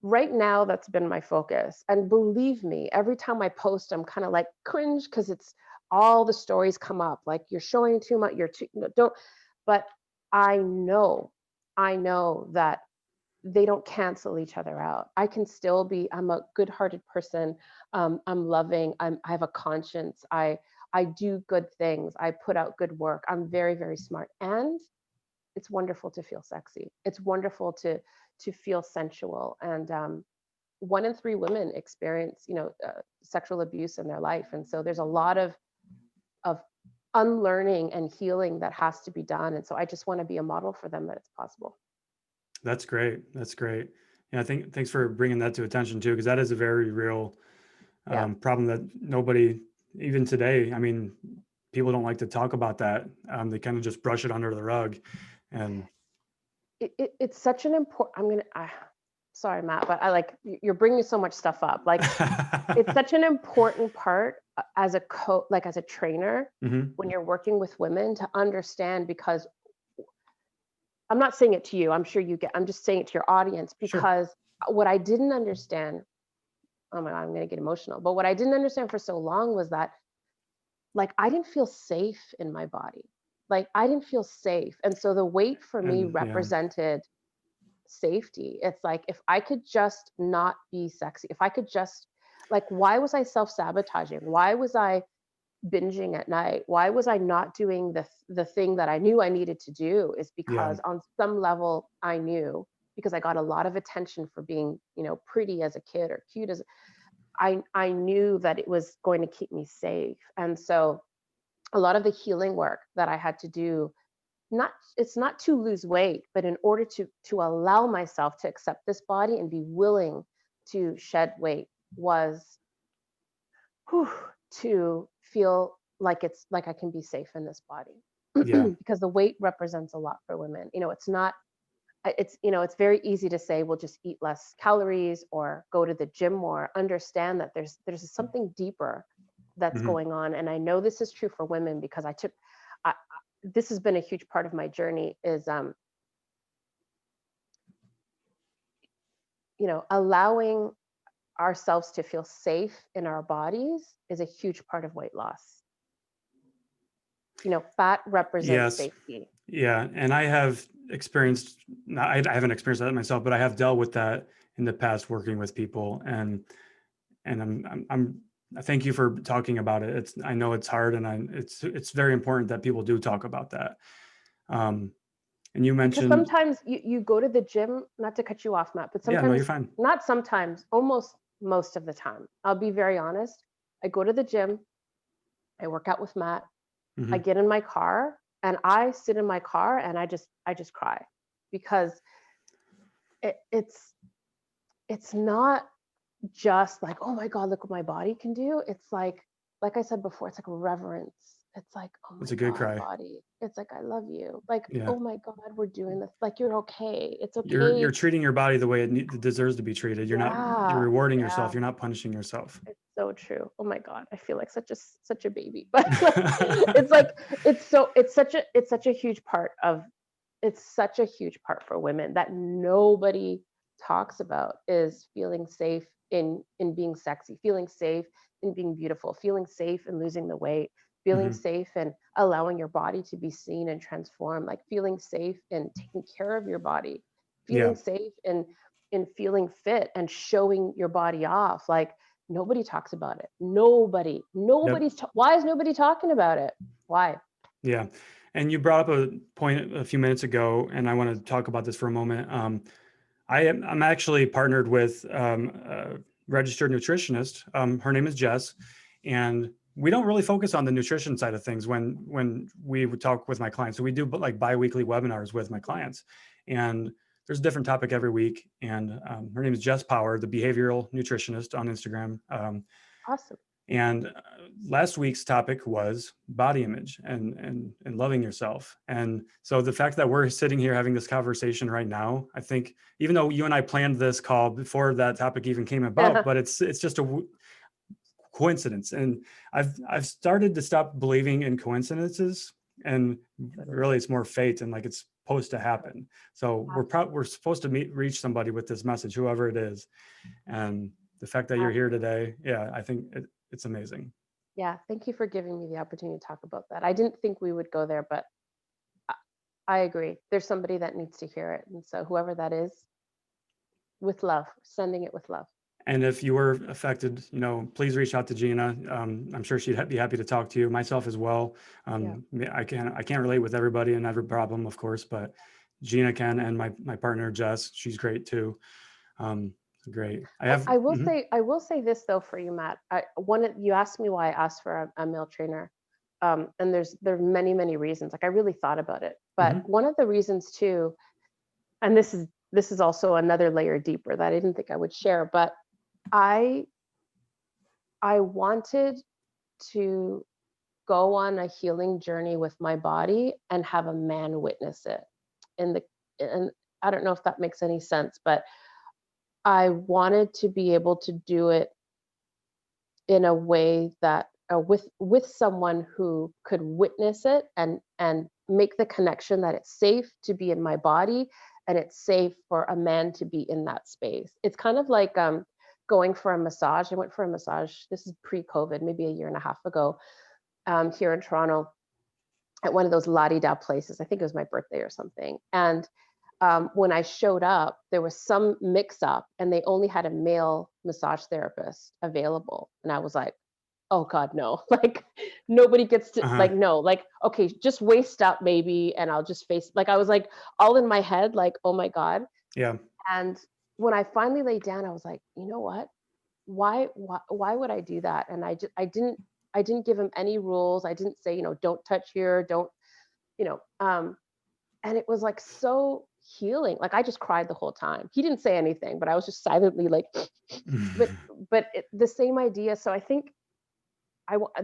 A: right now that's been my focus. And believe me, every time I post, I'm kind of like cringe because it's all the stories come up like you're showing too much, you're too no, don't. But I know, I know that they don't cancel each other out. I can still be, I'm a good-hearted person. I'm loving, I have a conscience. I do good things. I put out good work. I'm very, very smart. And it's wonderful to feel sexy. It's wonderful to feel sensual. And 1 in 3 women experience, sexual abuse in their life. And so there's a lot of unlearning and healing that has to be done. And so I just want to be a model for them that it's possible.
B: That's great. That's great. Yeah. I think thanks for bringing that to attention too, because that is a very real
A: Yeah.
B: problem that nobody, even today, I mean, people don't like to talk about that. They kind of just brush it under the rug. And
A: it's such an important, sorry, Matt, but you're bringing so much stuff up. Like, it's such an important part as a like as a trainer,
B: Mhm.
A: when you're working with women, to understand, because I'm not saying it to you, I'm sure you get, I'm just saying it to your audience,
B: Sure.
A: because what I didn't understand, oh my God, I'm going to get emotional, but what I didn't understand for so long was that, like, I didn't feel safe in my body. Like, I didn't feel safe. And so the weight for me
B: And yeah.
A: represented safety. It's like, if I could just not be sexy, if I could just, like, why was I self-sabotaging? Why was I binging at night? Why was I not doing the thing that I knew I needed to do? Is
B: Yeah.
A: because on some level I knew, because I got a lot of attention for being, pretty as a kid, or cute as, I knew that it was going to keep me safe. And so a lot of the healing work that I had to do, it's not to lose weight, but in order to allow myself to accept this body and be willing to shed weight, was, whew, to feel like it's like I can be safe in this body.
B: Yeah.
A: Because the weight represents a lot for women. It's not, it's very easy to say, well, just eat less calories or go to the gym more. Understand that there's something deeper that's
B: Mhm.
A: going on. And I know this is true for women, because this has been a huge part of my journey, is allowing ourselves to feel safe in our bodies is a huge part of weight loss. Fat represents
B: Yes.
A: safety.
B: Yeah, and I have experienced, I haven't experienced that myself, but I have dealt with that in the past working with people, and I thank you for talking about it. I know it's hard, and it's very important that people do talk about that. Um, and you
A: Because
B: mentioned,
A: sometimes you go to the gym, not to cut you off, Matt, but
B: yeah, no, you're
A: sometimes,
B: fine.
A: not sometimes, almost most of the time, I'll be very honest. I go to the gym, I work out with Matt, I
B: Hmm.
A: get in my car, and I sit in my car, and I just cry, because it's not just like, oh my God, look what my body can do. It's like I said before, it's like reverence. It's like, oh
B: It's
A: my
B: a good
A: God,
B: cry.
A: body. It's like, I love you. Like,
B: Yeah,
A: oh my God, we're doing this. Like, you're okay. It's
B: you're
A: okay.
B: treating your body the way it deserves to be treated. You're
A: Yeah.
B: rewarding yourself.
A: Yeah.
B: You're not punishing yourself.
A: It's so true. Oh my God. I feel like such a baby. But like it's such a huge part of, it's such a huge part for women that nobody talks about, is feeling safe in being sexy, feeling safe in being beautiful, feeling safe in losing the weight, feeling
B: Hmm.
A: safe in allowing your body to be seen and transformed, like feeling safe in taking care of your body,
B: Yeah,
A: feeling safe in feeling fit and showing your body off. Like, nobody talks about it.
B: yep,
A: Why is nobody talking about it? Why?
B: yeah. And you brought up a point a few minutes ago, and I want to talk about this for a moment. I'm actually partnered with a registered nutritionist. Her name is Jess, and we don't really focus on the nutrition side of things when we would talk with my clients. So we do like biweekly webinars with my clients, and there's a different topic every week. And her name is Jess Power, the behavioral nutritionist on Instagram.
A: Awesome.
B: And last week's topic was body image and loving yourself. And so the fact that we're sitting here having this conversation right now, I think, even though you and I planned this call before that topic even came about, but it's just a coincidence. And I've started to stop believing in coincidences, and really it's more fate, and like it's supposed to happen. So we're supposed to reach somebody with this message, whoever it is. And the fact that you're here today, yeah, I think it's amazing.
A: Yeah, thank you for giving me the opportunity to talk about that. I didn't think we would go there, but I, I agree. There's somebody that needs to hear it. And so whoever that is, with love, sending it with love.
B: And if you were affected, please reach out to Gina. I'm sure she'd be happy to talk to you, myself as well.
A: Yeah.
B: I can't relate with everybody and every problem, of course, but Gina can, and my partner Jess, she's great too. Great. Mhm.
A: I will say this though for you, Matt. You asked me why I asked for a male trainer. And there are many, many reasons. Like, I really thought about it. But
B: Mhm.
A: one of the reasons too, and this is also another layer deeper that I didn't think I would share, but I I wanted to go on a healing journey with my body and have a man witness it. In the and I don't know if that makes any sense, but I wanted to be able to do it in a way that with someone who could witness it and make the connection that it's safe to be in my body and it's safe for a man to be in that space. It's kind of like going for a massage. I went for a massage. This is pre-COVID, maybe a year and a half ago, here in Toronto at one of those la-di-da places. I think it was my birthday or something. And when I showed up, there was some mix up and they only had a male massage therapist available. And I was like, oh God, no, like nobody gets to,
B: Uh-huh.
A: like, no, like, okay, just waist up maybe. And I'll just face, like, I was like all in my head, like, oh my God.
B: Yeah.
A: And when I finally laid down, I was like, you know what? Why would I do that? And I didn't give him any rules. I didn't say, don't touch here, don't, you know, and it was like so healing. Like I just cried the whole time. He didn't say anything, but I was just silently like, but the same idea. So I think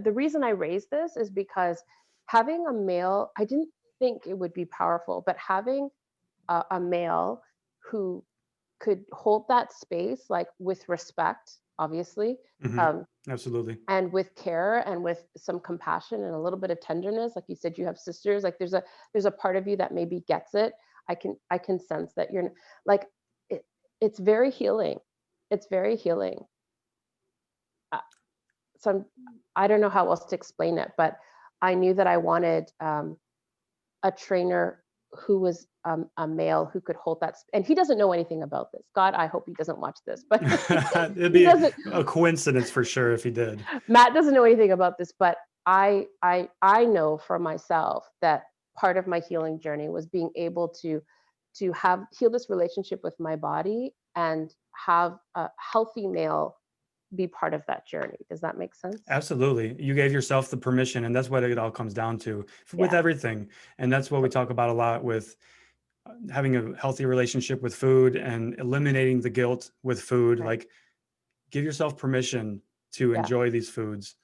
A: the reason I raised this is because having a male, I didn't think it would be powerful, but having a male who could hold that space, like with respect, obviously,
B: Hmm.
A: um,
B: Absolutely.
A: and with care and with some compassion and a little bit of tenderness. Like you said, you have sisters. Like there's a part of you that maybe gets it. I can sense that you're like it. It's very healing. It's very healing. Uh, so I don't know how else to explain it, but I knew that I wanted a trainer who was a male who could hold that. And he doesn't know anything about this. God, I hope he doesn't watch this, but
B: It'd
A: he
B: be
A: doesn't.
B: a coincidence for sure if he did.
A: Matt doesn't know anything about this, but I know for myself that part of my healing journey was being able to have heal this relationship with my body and have a healthy male be part of that journey. Does that make sense?
B: Absolutely. You gave yourself the permission, and that's what it all comes down to with
A: Yeah.
B: everything. And that's what we talk about a lot with having a healthy relationship with food and eliminating the guilt with food.
A: Right.
B: Like, give yourself permission to
A: Yeah.
B: enjoy these foods.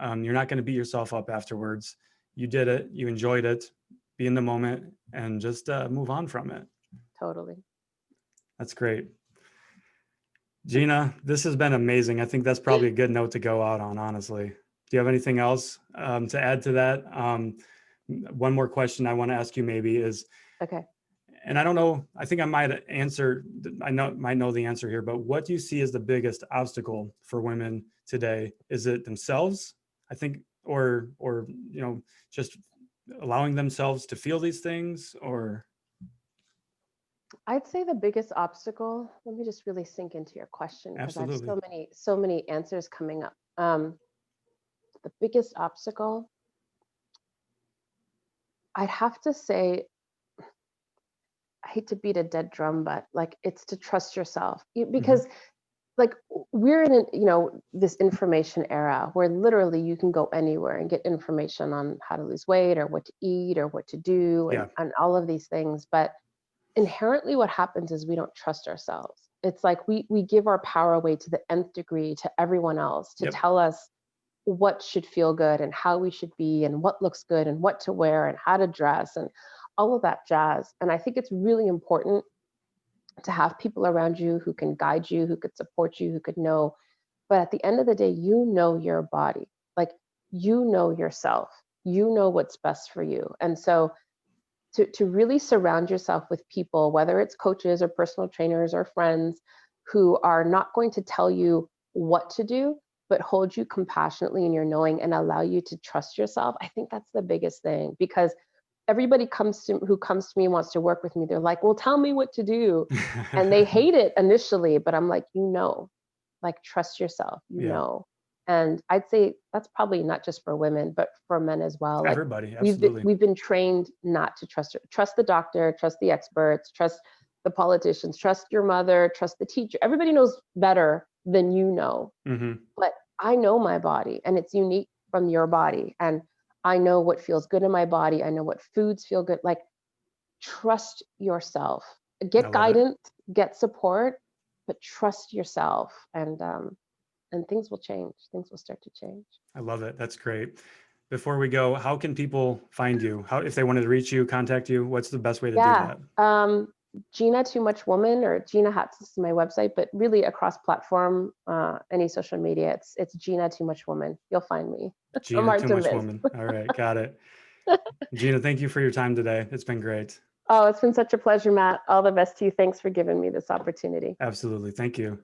B: You're not going to beat yourself up afterwards. You did it, you enjoyed it, be in the moment, and just move on from it.
A: Totally.
B: That's great. Gina, this has been amazing. I think that's probably a good note to go out on, honestly. Do you have anything else to add to that? One more question I want to ask you maybe is,
A: Okay.
B: and I don't know, I think I might answer, might know the answer here, but what do you see as the biggest obstacle for women today? Is it themselves? I think, or, just allowing themselves to feel these things, or?
A: I'd say the biggest obstacle, let me just really sink into your question because I have
B: Absolutely.
A: so many answers coming up. The biggest obstacle, I'd have to say, I hate to beat a dead drum, but like it's to trust yourself.
B: Hmm.
A: Because like we're in this information era where literally you can go anywhere and get information on how to lose weight or what to eat or what to do
B: Yeah.
A: and all of these things. But inherently what happens is we don't trust ourselves. It's like we give our power away to the nth degree to everyone else to
B: Yep.
A: tell us what should feel good and how we should be and what looks good and what to wear and how to dress and all of that jazz. And I think it's really important to have people around you who can guide you, who could support you, who could know. But at the end of the day, you know your body. Like you know yourself. You know what's best for you. And so to really surround yourself with people, whether it's coaches or personal trainers or friends who are not going to tell you what to do, but hold you compassionately in your knowing and allow you to trust yourself. I think that's the biggest thing because everybody who comes to me and wants to work with me, they're like, well, tell me what to do. And they hate it initially, but I'm like, like trust yourself,
B: Yeah.
A: And I'd say that's probably not just for women, but for men as well. Like
B: Everybody. Absolutely.
A: we've been trained not to trust the doctor, trust the experts, trust the politicians, trust your mother, trust the teacher. Everybody knows better than you know.
B: Hmm.
A: But I know my body and it's unique from your body. And I know what feels good in my body. I know what foods feel good. Like trust yourself.
B: I
A: Get
B: love it.
A: guidance, get support, but trust yourself. And things will change. Things will start to change.
B: I love it. That's great. Before we go, how can people find you? How, if they wanted to reach you, contact you, what's the best way to do
A: Yeah.
B: that?
A: Gina Too Much Woman, or Gina Hats is my website, but really across platform, any social media, it's Gina Too Much Woman. You'll find me. I'm
B: Gina
A: hard
B: Too
A: to
B: Much
A: miss.
B: Woman. All right, got it. Gina, thank you for your time today. It's been great.
A: Oh, it's been such a pleasure, Matt. All the best to you. Thanks for giving me this opportunity.
B: Absolutely. Thank you.